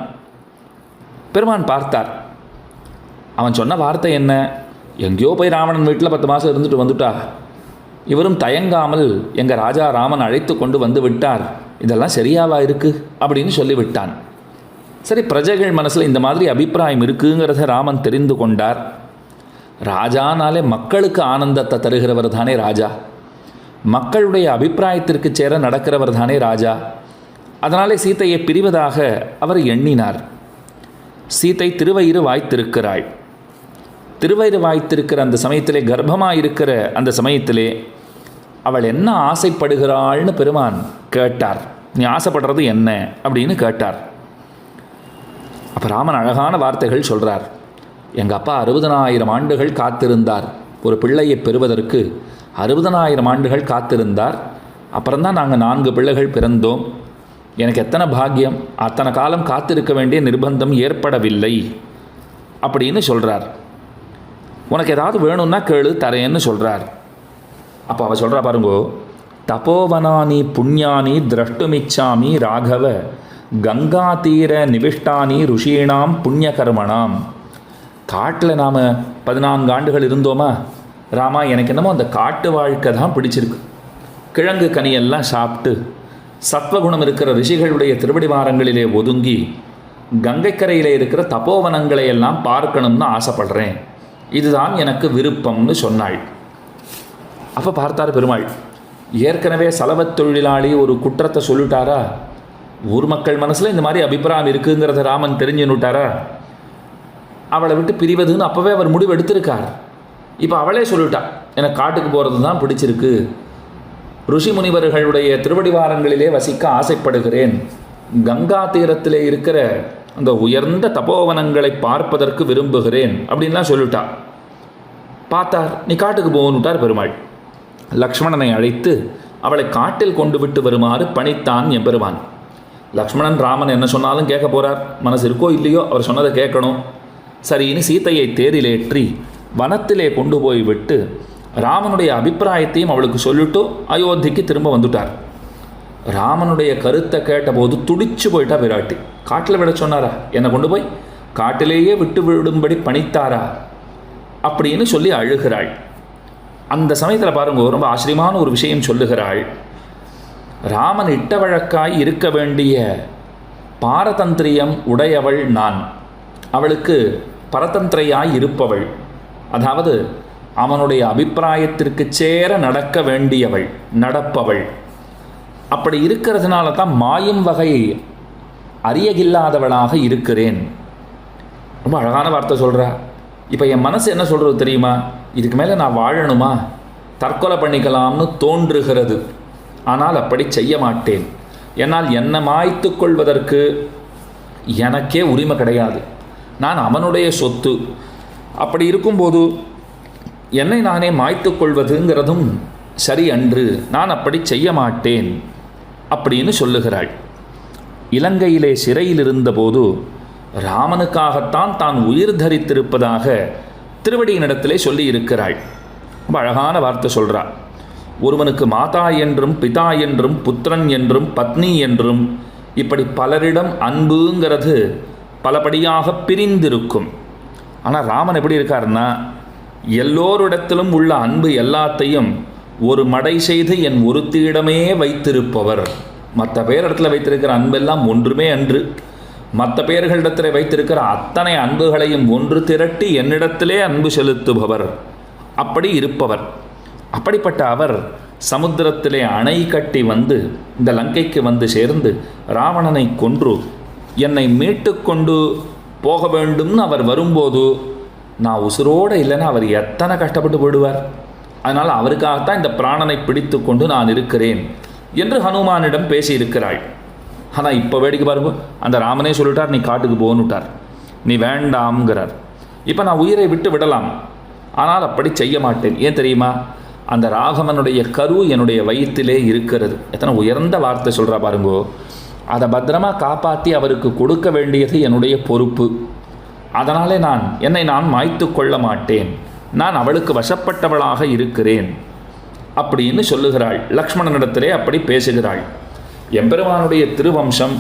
பெருமான் பார்த்தார். அவன் சொன்ன வார்த்தை என்ன? எங்கேயோ போய் ராவணன் வீட்டில் 10 மாதம் இருந்துட்டு வந்துட்டா, இவரும் தயங்காமல் எங்கள் ராஜா ராமன் அழைத்து கொண்டு வந்து விட்டார், இதெல்லாம் சரியாவா இருக்குது அப்படின்னு சொல்லிவிட்டான். சரி, பிரஜைகள் மனசில் இந்த மாதிரி அபிப்பிராயம் இருக்குங்கிறத ராமன் தெரிந்து கொண்டார். ராஜானாலே மக்களுக்கு ஆனந்தத்தை தருகிறவர் தானே ராஜா, மக்களுடைய அபிப்பிராயத்திற்கு சேர நடக்கிறவர் தானே ராஜா. அதனாலே சீத்தையை பிரிவதாக அவர் எண்ணினார். சீத்தை திருவயிறு வாய்த்திருக்கிறாள். திருவயிறு வாய்த்திருக்கிற அந்த சமயத்திலே, கர்ப்பமாக இருக்கிற அந்த சமயத்திலே அவள் என்ன ஆசைப்படுகிறாள்னு பெருமான் கேட்டார். நீ ஆசைப்படுறது என்ன அப்படின்னு கேட்டார். அப்போ ராமன் அழகான வார்த்தைகள் சொல்கிறார். எங்கள் அப்பா 60,000 ஆண்டுகள் காத்திருந்தார், ஒரு பிள்ளையை பெறுவதற்கு 60,000 ஆண்டுகள் காத்திருந்தார். அப்புறம்தான் நாங்கள் 4 பிள்ளைகள் பிறந்தோம். எனக்கு எத்தனை பாக்கியம், அத்தனை காலம் காத்திருக்க வேண்டிய நிர்பந்தம் ஏற்படவில்லை அப்படின்னு சொல்கிறார். உனக்கு ஏதாவது வேணும்னா கேளு, தரேன்னு சொல்கிறார். அப்போ அவள் சொல்கிறா பாருங்கோ, தபோவனானி புண்ணியானி திரஷ்டுமிச்சாமி ராகவ கங்கா தீர நிவிஷ்டானி ருஷீணாம் புண்ணியகர்மணாம். காட்டில் நாம் 14 ஆண்டுகள் இருந்தோமா ராமா, எனக்கு என்னமோ அந்த காட்டு வாழ்க்கை தான் பிடிச்சிருக்கு. கிழங்கு கனியெல்லாம் சாப்பிட்டு சத்வகுணம் இருக்கிற ரிஷிகளுடைய திருவடிவாரங்களிலே ஒதுங்கி கங்கைக்கரையில் இருக்கிற தபோவனங்களை எல்லாம் பார்க்கணும்னு ஆசைப்படுறேன், இதுதான் எனக்கு விருப்பம்னு சொன்னாள். அப்போ பார்த்தார் பெருமாள், ஏற்கனவே சலவத் தொழிலாளி ஒரு குற்றத்தை சொல்லிட்டாரா, ஊர் மக்கள் மனசில் இந்த மாதிரி அபிப்பிராயம் இருக்குங்கிறத ராமன் தெரிஞ்சுன்னுட்டாரா, அவளை விட்டு பிரிவதுன்னு அப்போவே அவர் முடிவு எடுத்திருக்கார். இப்போ அவளே சொல்லிட்டா, எனக்கு காட்டுக்கு போகிறது தான் பிடிச்சிருக்கு, ருஷி முனிவர்களுடைய திருவடிவாரங்களிலே வசிக்க ஆசைப்படுகிறேன், கங்கா தீரத்திலே இருக்கிற அந்த உயர்ந்த தபோவனங்களை பார்ப்பதற்கு விரும்புகிறேன் அப்படின்லாம் சொல்லிட்டா. பார்த்தார், நீ காட்டுக்கு போகணுட்டார் பெருமாள். லக்ஷ்மணனை அழைத்து அவளை காட்டில் கொண்டு விட்டு வருமாறு பணித்தான் எம்பெருமான். லக்ஷ்மணன் ராமன் என்ன சொன்னாலும் கேட்க போகிறார், மனசு இருக்கோ இல்லையோ அவர் சொன்னதை கேட்கணும். சரின்னு சீத்தையை தேரிலேற்றி வனத்திலே கொண்டு போய் விட்டு ராமனுடைய அபிப்பிராயத்தையும் அவளுக்கு சொல்லிட்டு அயோத்திக்கு திரும்ப வந்துட்டார். ராமனுடைய கருத்தை கேட்டபோது துடிச்சு போயிட்டா பிராட்டி. காட்டில் விட சொன்னாரா, என்னை கொண்டு போய் காட்டிலேயே விட்டு விடும்படி பணித்தாரா அப்படின்னு சொல்லி அழுகிறாள். அந்த சமயத்தில் பாருங்க, ரொம்ப ஆச்சரியமான ஒரு விஷயம் சொல்லுகிறாள். ராமன் இட்ட வழக்காய் இருக்க வேண்டிய பாரதந்திரியம் உடையவள் நான், அவளுக்கு பரதந்திரையாய் இருப்பவள், அதாவது அவனுடைய அபிப்பிராயத்திற்கு சேர நடக்க வேண்டியவள், நடப்பவள். அப்படி இருக்கிறதுனால தான் மாயும் வகை அறியகில்லாதவளாக இருக்கிறேன். ரொம்ப அழகான வார்த்தை சொல்கிறா. இப்போ என் மனசு என்ன சொல்கிறது தெரியுமா, இதுக்கு மேலே நான் வாழணுமா, தற்கொலை பண்ணிக்கலாம்னு தோன்றுகிறது. ஆனால் அப்படி செய்ய மாட்டேன். என்னால் என்னை மாய்த்து கொள்வதற்கு எனக்கே உரிமை கிடையாது. நான் அவனுடைய சொத்து. அப்படி இருக்கும்போது என்னை நானே மாய்த்து கொள்வதுங்கிறதும் சரி அன்று, நான் அப்படி செய்ய மாட்டேன் அப்படின்னு சொல்லுகிறாள். இலங்கையிலே சிறையில் இருந்தபோது ராமனுக்காகத்தான் தான் உயிர் தரித்திருப்பதாக திருவடியினிடத்திலே சொல்லி இருக்கிறாள். ரொம்ப அழகான வார்த்தை சொல்கிறாள். ஒருவனுக்கு மாதா என்றும் பிதா என்றும் புத்திரன் என்றும் பத்னி என்றும் இப்படி பலரிடம் அன்புங்கிறது பலபடியாக பிரிந்திருக்கும். ஆனால் ராமன் எப்படி இருக்காருன்னா, எல்லோரிடத்திலும் உள்ள அன்பு எல்லாத்தையும் ஒரு மடை செய்து என் ஒருத்தியிடமே வைத்திருப்பவர். மற்ற பேரிடத்தில் வைத்திருக்கிற அன்பெல்லாம் ஒன்றுமே அன்று, மற்ற பேர்களிடத்தில் வைத்திருக்கிற அத்தனை அன்புகளையும் ஒன்று திரட்டி என்னிடத்திலே அன்பு செலுத்துபவர், அப்படி இருப்பவர். அப்படிப்பட்ட அவர் சமுத்திரத்திலே அணை கட்டி வந்து இந்த லங்கைக்கு வந்து சேர்ந்து ராவணனை கொன்று என்னை மீட்டு கொண்டு போக வேண்டும்னு அவர் வரும்போது நான் உசுரோடு இல்லைன்னா அவர் எத்தனை கஷ்டப்பட்டு போயிடுவார். அதனால் அவருக்காகத்தான் இந்த பிராணனை பிடித்து கொண்டு நான் இருக்கிறேன் என்று ஹனுமானிடம் பேசியிருக்கிறாள். ஆனால் இப்போ வேடிக்கை பாருங்க, அந்த ராமனே சொல்லிட்டார் நீ காட்டுக்கு போகணுட்டார், நீ வேண்டாம்ங்கிறார். இப்போ நான் உயிரை விட்டு விடலாம், ஆனால் அப்படி செய்ய மாட்டேன். ஏன் தெரியுமா? அந்த ராகவனுடைய கரு என்னுடைய வயிற்றிலே இருக்கிறது. எத்தனை உயர்ந்த வார்த்தை சொல்கிறா பாருங்கோ. அதை பத்திரமா காப்பாற்றி அவருக்கு கொடுக்க வேண்டியது என்னுடைய பொறுப்பு. அதனாலே என்னை நான் மாய்த்து கொள்ள மாட்டேன், நான் அவளுக்கு வசப்பட்டவளாக இருக்கிறேன் அப்படின்னு சொல்லுகிறாள். லக்ஷ்மணனிடத்திலே அப்படி பேசுகிறாள். எம்பெருமானுடைய திருவம்சம்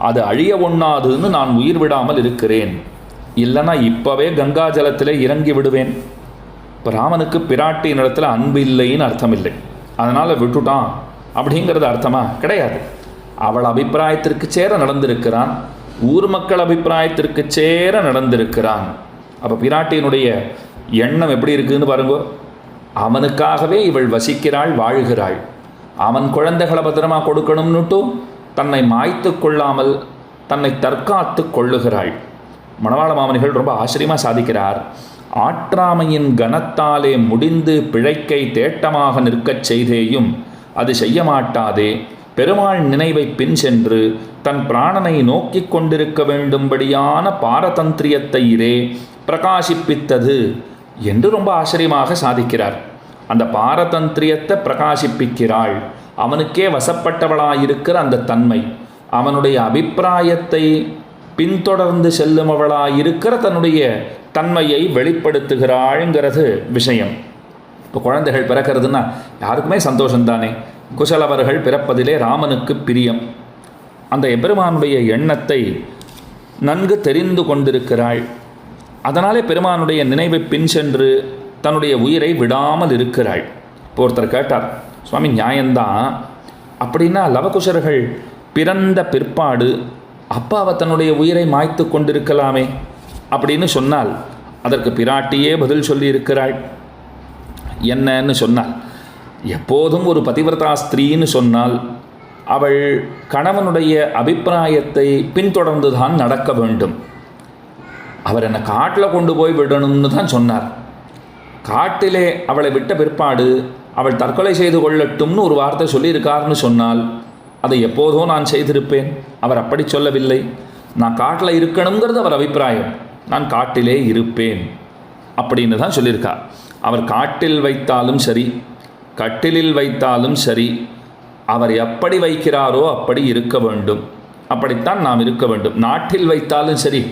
அது அழிய ஒண்ணாதுன்னு நான் உயிர் விடாமல் இருக்கிறேன், இல்லைன்னா இப்போவே கங்கா ஜலத்திலே இறங்கி விடுவேன். இப்போ ராமனுக்கு பிராட்டியின் இடத்துல அன்பு இல்லைன்னு அர்த்தம் இல்லை, அதனால் விட்டுட்டான் அப்படிங்கிறது அர்த்தமா? கிடையாது. அவள் அபிப்பிராயத்திற்கு சேர நடந்திருக்கிறான், ஊர் மக்கள் அபிப்பிராயத்திற்கு சேர நடந்திருக்கிறான். அப்போ பிராட்டியினுடைய எண்ணம் எப்படி இருக்குதுன்னு பாருங்கோ. அவனுக்காகவே இவள் வசிக்கிறாள், வாழ்கிறாள். அவன் குழந்தைகளை பத்திரமா கொடுக்கணும்னுட்டு தன்னை மாய்த்து கொள்ளாமல் தன்னை தற்காத்து கொள்ளுகிறாள். மணவாள மாமனிகள் ரொம்ப ஆச்சரியமாக சாதிக்கிறார். ஆற்றாமையின் கனத்தாலே முடிந்து பிழைக்கை தேட்டமாக நிற்கச் செய்தேயும் அது செய்ய மாட்டாதே, பெருமாள் நினைவை பின் சென்று தன் பிராணனை நோக்கி கொண்டிருக்க வேண்டும்படியான பாரதந்திரியத்தை இரே பிரகாசிப்பித்தது என்று ரொம்ப ஆச்சரியமாக சாதிக்கிறார். அந்த பாரதந்திரியத்தை பிரகாசிப்பிக்கிறாள். அவனுக்கே வசப்பட்டவளாயிருக்கிற அந்த தன்மை, அவனுடைய அபிப்பிராயத்தை பின்தொடர்ந்து செல்லுமவளாயிருக்கிற தன்னுடைய தன்மையை வெளிப்படுத்துகிறாள்ங்கிறது விஷயம். இப்போ குழந்தைகள் பிறக்கிறதுனா யாருக்குமே சந்தோஷம்தானே. குசலவர்கள் பிறப்பதிலே ராமனுக்கு பிரியம். அந்த எபெருமானுடைய எண்ணத்தை நன்கு தெரிந்து கொண்டிருக்கிறாள். அதனாலே பெருமானுடைய நினைவை பின் சென்று தன்னுடைய உயிரை விடாமல் இருக்கிறாள். இப்போ ஒருத்தர் கேட்டார், சுவாமி நியாயந்தான், அப்படின்னா லவகுஷர்கள் பிறந்த பிற்பாடு அப்பாவை தன்னுடைய உயிரை மாய்த்து கொண்டிருக்கலாமே அப்படின்னு சொன்னால் அதற்கு பிராட்டியே பதில் சொல்லி இருக்கிறாள். என்னன்னு சொன்னால், எப்போதும் ஒரு பதிவிரதா ஸ்திரீன்னு சொன்னால் அவள் கணவனுடைய அபிப்பிராயத்தை பின்தொடர்ந்து தான் நடக்க வேண்டும். அவர் என்னை காட்டில் கொண்டு போய் விடணும்னு தான் சொன்னார். காட்டிலே அவளை விட்ட பிற்பாடு அவள் தற்கொலை செய்து கொள்ளட்டும்னு ஒரு வார்த்தை சொல்லியிருக்காருன்னு சொன்னால் அதை எப்போதோ நான் செய்திருப்பேன். அவர் அப்படி சொல்லவில்லை. நான் காட்டில் இருக்கணுங்கிறது அவர் அபிப்பிராயம், நான் காட்டிலே இருப்பேன் அப்படின்னு தான் சொல்லியிருக்கார். அவர் காட்டில் வைத்தாலும் சரி, கட்டிலில் வைத்தாலும் சரி, அவர் எப்படி வைக்கிறாரோ அப்படி இருக்க வேண்டும். அப்படித்தான் நாம் இருக்க வேண்டும். நாட்டில் வைத்தாலும் சரி,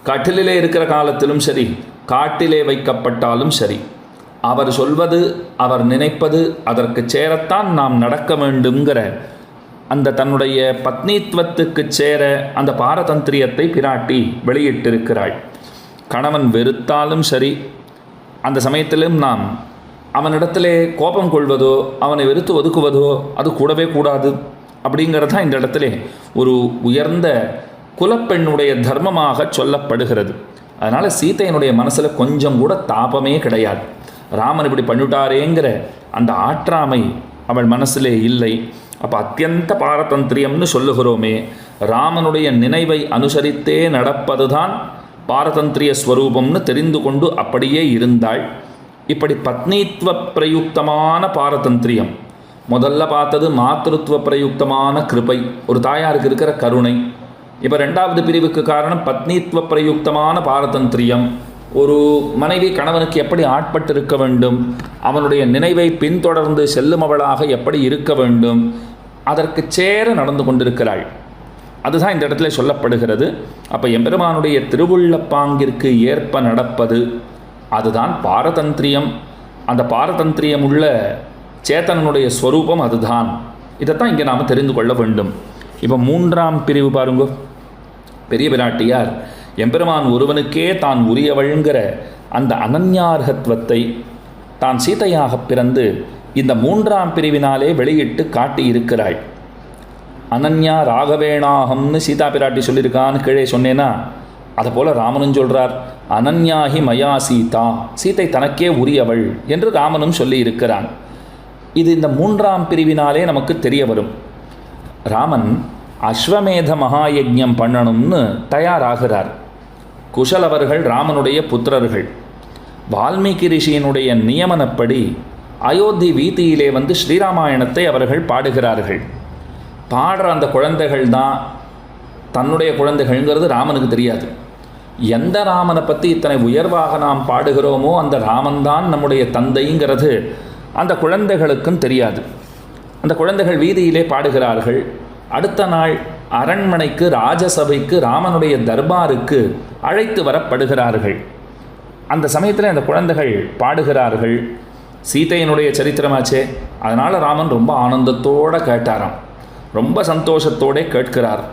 கட்டிலே இருக்கிற காலத்திலும் சரி, காட்டிலே வைக்கப்பட்டாலும் சரி, அவர் சொல்வது அவர் நினைப்பது அதற்கு சேரத்தான் நாம் நடக்க வேண்டுங்கிற அந்த தன்னுடைய பத்னித்துவத்துக்கு சேர அந்த பாரதந்திரியத்தை பிராட்டி வெளியிட்டிருக்கிறாள். கணவன் வெறுத்தாலும் சரி, அந்த சமயத்திலும் நாம் அவனிடத்திலே கோபம் கொள்வதோ அவனை வெறுத்து ஒதுக்குவதோ அது கூடவே கூடாது. அப்படிங்கிறது தான் இந்த இடத்துல ஒரு உயர்ந்த குலப்பெண்ணுடைய தர்மமாக சொல்லப்படுகிறது. அதனால் சீதையினுடைய மனசில் கொஞ்சம் கூட தாபமே கிடையாது. ராமன் இப்படி பண்ணிவிட்டாரேங்கிற அந்த ஆற்றாமை அவள் மனசிலே இல்லை. அப்போ அத்தியந்த பாரதந்திரியம்னு சொல்லுகிறோமே, ராமனுடைய நினைவை அனுசரித்தே நடப்பது தான் பாரதந்திரிய ஸ்வரூபம்னு தெரிந்து கொண்டு அப்படியே இருந்தாள். இப்படி பத்னித்துவ பிரயுக்தமான பாரதந்திரியம், முதல்ல பார்த்தது மாத்திருத்துவ பிரயுக்தமான கிருபை, ஒரு தாயாருக்கு இருக்கிற கருணை. இப்போ ரெண்டாவது பிரிவுக்கு காரணம் பத்னித்துவ பிரயுக்தமான பாரதந்திரியம், ஒரு மனைவி கணவனுக்கு எப்படி ஆட்பட்டு இருக்க வேண்டும், அவனுடைய நினைவை பின்தொடர்ந்து செல்லுமவளாக எப்படி இருக்க வேண்டும், அதற்கு சேர நடந்து கொண்டிருக்கிறாள். அதுதான் இந்த இடத்துல சொல்லப்படுகிறது. அப்போ எம்பெருமானுடைய திருவுள்ளப்பாங்கிற்கு ஏற்ப நடப்பது அதுதான் பாரதந்திரியம். அந்த பாரதந்திரியம் உள்ள சேத்தனனுடைய ஸ்வரூபம் அதுதான். இதைத்தான் இங்கே நாம் தெரிந்து கொள்ள வேண்டும். இப்போ 3ஆம் பிரிவு பாருங்க. பெரிய பிராட்டியார் எம்பெருமான் ஒருவனுக்கே தான் உரியவள்ங்கிற அந்த அனன்யார்ஹத்வத்தை தான் சீதையாக பிறந்து இந்த 3ஆம் பிரிவினாலே வெளியிட்டு காட்டி இருக்கிறாள். அனன்யா ராகவேணாகம்னு சீதா பிராட்டி சொல்லியிருக்கான்னு கீழே சொன்னேன்னா, அதை போல் ராமனும் சொல்கிறார், அனன்யாஹி மயா சீதா, சீதை தனக்கே உரியவள் என்று ராமனும் சொல்லி இருக்கிறான். இது இந்த 3ஆம் பிரிவினாலே நமக்கு தெரிய வரும். ராமன் அஸ்வமேத மகாயஜ்யம் பண்ணணும்னு தயாராகிறார். குஷலவர்கள் ராமனுடைய புத்திரர்கள். வால்மீகி ரிஷியினுடைய நியமனப்படி அயோத்தி வீதியிலே வந்து ஸ்ரீராமாயணத்தை அவர்கள் பாடுகிறார்கள். பாடுற அந்த குழந்தைகள் தான் தன்னுடைய குழந்தைகள்ங்கிறது ராமனுக்கு தெரியாது. எந்த ராமனை பற்றி இத்தனை உயர்வாக நாம் பாடுகிறோமோ அந்த ராமன்தான் நம்முடைய தந்தைங்கிறது அந்த குழந்தைகளுக்கும் தெரியாது. அந்த குழந்தைகள் வீதியிலே பாடுகிறார்கள். அடுத்த நாள் அரண்மனைக்கு, ராஜசபைக்கு, ராமனுடைய தர்பாருக்கு அழைத்து வரப்படுகிறார்கள். அந்த சமயத்தில் அந்த குழந்தைகள் பாடுகிறார்கள். சீதையினுடைய சரித்திரமாச்சே, அதனால் ராமன் ரொம்ப ஆனந்தத்தோடு கேட்டாராம், ரொம்ப சந்தோஷத்தோடு கேட்கிறார்.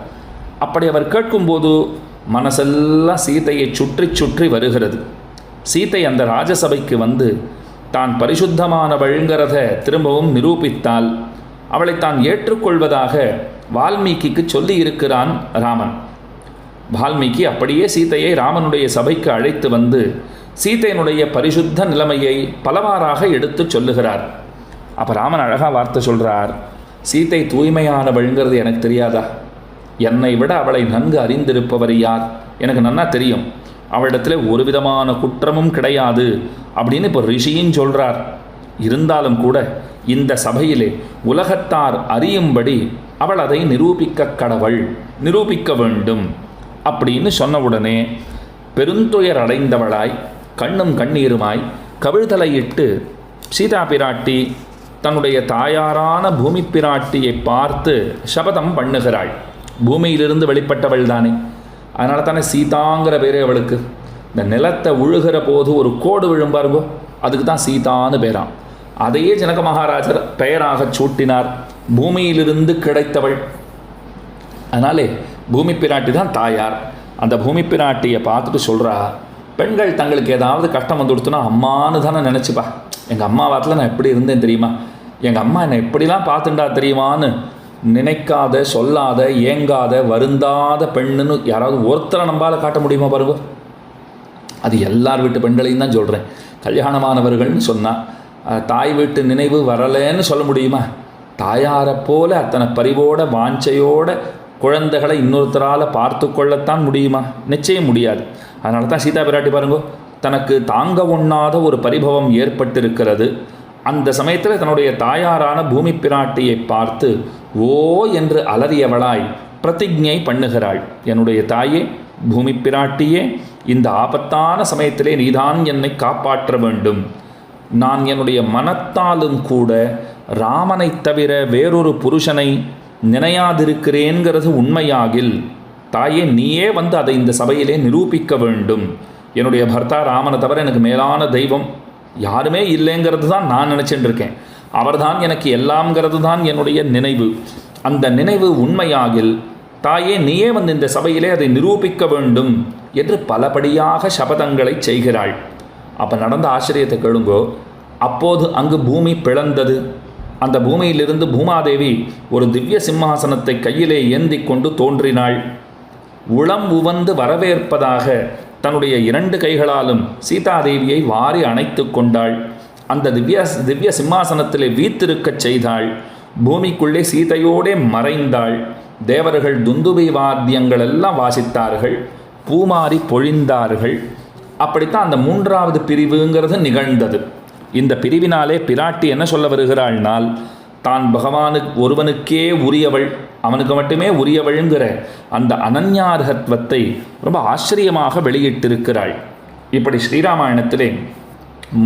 அப்படி அவர் கேட்கும்போது மனசெல்லாம் சீதையை சுற்றி சுற்றி வருகிறது. சீதை அந்த ராஜசபைக்கு வந்து தான் பரிசுத்தமானவள்ங்கிறத திரும்பவும் நிரூபித்தால் அவளை தான் ஏற்றுக்கொள்வதாக வால்மீகிக்கு சொல்லி இருக்கிறான் ராமன். வால்மீகி அப்படியே சீதையை ராமனுடைய சபைக்கு அழைத்து வந்து சீதையினுடைய பரிசுத்த நிலைமையை பலவாறாக எடுத்து சொல்லுகிறார். அப்போ ராமன் அழகாக வார்த்தை சொல்கிறார், சீதை தூய்மையானவள்ங்கிறது எனக்கு தெரியாதா? என்னை விட அவளை நன்கு அறிந்திருப்பவர் யார்? எனக்கு நன்னா தெரியும். அவளிடத்தில் ஒரு விதமான குற்றமும் கிடையாது அப்படின்னு இப்போ ரிஷியும் சொல்கிறார். இருந்தாலும் கூட இந்த சபையிலே உலகத்தார் அறியும்படி அவள் அதை நிரூபிக்க வேண்டும் அப்படின்னு சொன்னவுடனே பெருந்துயர் அடைந்தவளாய் கண்ணும் கண்ணீருமாய் கவிழ்தலையிட்டு சீதா பிராட்டி தன்னுடைய தாயாரான பூமி பிராட்டியை பார்த்து சபதம் பண்ணுகிறாள். பூமியிலிருந்து வெளிப்பட்டவள் தானே, அதனால தானே சீதாங்கிற பேரே அவளுக்கு. இந்த நிலத்தை உழுகிற போது ஒரு கோடு விழும்பாருங்கோ, அதுக்கு தான் சீதான்னு பேராம். அதையே ஜனக மகாராஜர் பெயராக சூட்டினார், பூமியிலிருந்து கிடைத்தவள். அதனாலே பூமி பிராட்டி தான் தாயார். அந்த பூமி பிராட்டியை பார்த்துட்டு சொல்கிறா, பெண்கள் தங்களுக்கு ஏதாவது கஷ்டம் வந்து கொடுத்தோன்னா அம்மானு தானே நினச்சிப்பா. எங்கள் அம்மா வாரத்தில் நான் எப்படி இருந்தேன் தெரியுமா, எங்கள் அம்மா என்னை எப்படிலாம் பார்த்துட்டா தெரியுமான்னு நினைக்காத, சொல்லாத, ஏங்காத, வருந்தாத பெண்ணுன்னு யாராவது ஒருத்தரை நம்பால் காட்ட முடியுமா பாருங்க. அது எல்லார் வீட்டு பெண்களையும் தான் சொல்கிறேன். கல்யாணமானவர்கள்னு சொன்னால் தாய் வீட்டு நினைவு வரலேன்னு சொல்ல முடியுமா? தாயாரை போல அத்தனை பரிவோட வாஞ்சையோட குழந்தைகளை இன்னொருத்தரால் பார்த்து கொள்ளத்தான் முடியுமா? நிச்சயம் முடியாது. அதனால தான் சீதா பிராட்டி பாருங்கோ, தனக்கு தாங்க ஒண்ணாத ஒரு பரிபவம் ஏற்பட்டிருக்கிறது. அந்த சமயத்தில் தன்னுடைய தாயாரான பூமி பிராட்டியை பார்த்து ஓ என்று அலறியவளாய் பிரதிஜை பண்ணுகிறாள். என்னுடைய தாயே, பூமி பிராட்டியே, இந்த ஆபத்தான சமயத்திலே நீதான் என்னை காப்பாற்ற வேண்டும். நான் என்னுடைய மனத்தாலும் கூட ராமனை தவிர வேறொரு புருஷனை நினையாதிருக்கிறேன்கிறது உண்மையாகில் தாயே, நீயே வந்து அதை இந்த சபையிலே நிரூபிக்க வேண்டும். என்னுடைய பர்த்தா ராமனை தவிர எனக்கு மேலான தெய்வம் யாருமே இல்லைங்கிறது தான் நான் நினச்சிட்டு இருக்கேன். அவர்தான் எனக்கு எல்லாம்ங்கிறது தான் என்னுடைய நினைவு. அந்த நினைவு உண்மையாகில் தாயே, நீயே வந்து இந்த சபையிலே அதை நிரூபிக்க வேண்டும் என்று பலபடியாக சபதங்களை செய்கிறாள். அப்போ நடந்த ஆச்சரியத்தை கேளுங்கோ. அப்போது அங்கு பூமி பிளந்தது. அந்த பூமியிலிருந்து பூமாதேவி ஒரு திவ்ய சிம்மாசனத்தை கையிலே ஏந்தி கொண்டு தோன்றினாள். உளம் உவந்து வரவேற்பதாக தன்னுடைய 2 கைகளாலும் சீதாதேவியை வாரி அணைத்து கொண்டாள். அந்த திவ்ய சிம்மாசனத்திலே வீத்திருக்கச் செய்தாள். பூமிக்குள்ளே சீதையோடே மறைந்தாள். தேவர்கள் துந்துபி வாத்தியங்கள் எல்லாம் வாசித்தார்கள், பூமாரி பொழிந்தார்கள். அப்படித்தான் அந்த 3வது பிரிவுங்கிறது நிகழ்ந்தது. இந்த பிரிவினாலே பிராட்டி என்ன சொல்ல வருகிறாள்னால், தான் பகவானுக்கு ஒருவனுக்கே உரியவள், அவனுக்கு மட்டுமே உரியவள்ங்கிற அந்த அனன்யார்ஹத்வத்தை ரொம்ப ஆச்சரியமாக வெளியிட்டிருக்கிறாள். இப்படி ஸ்ரீராமாயணத்திலே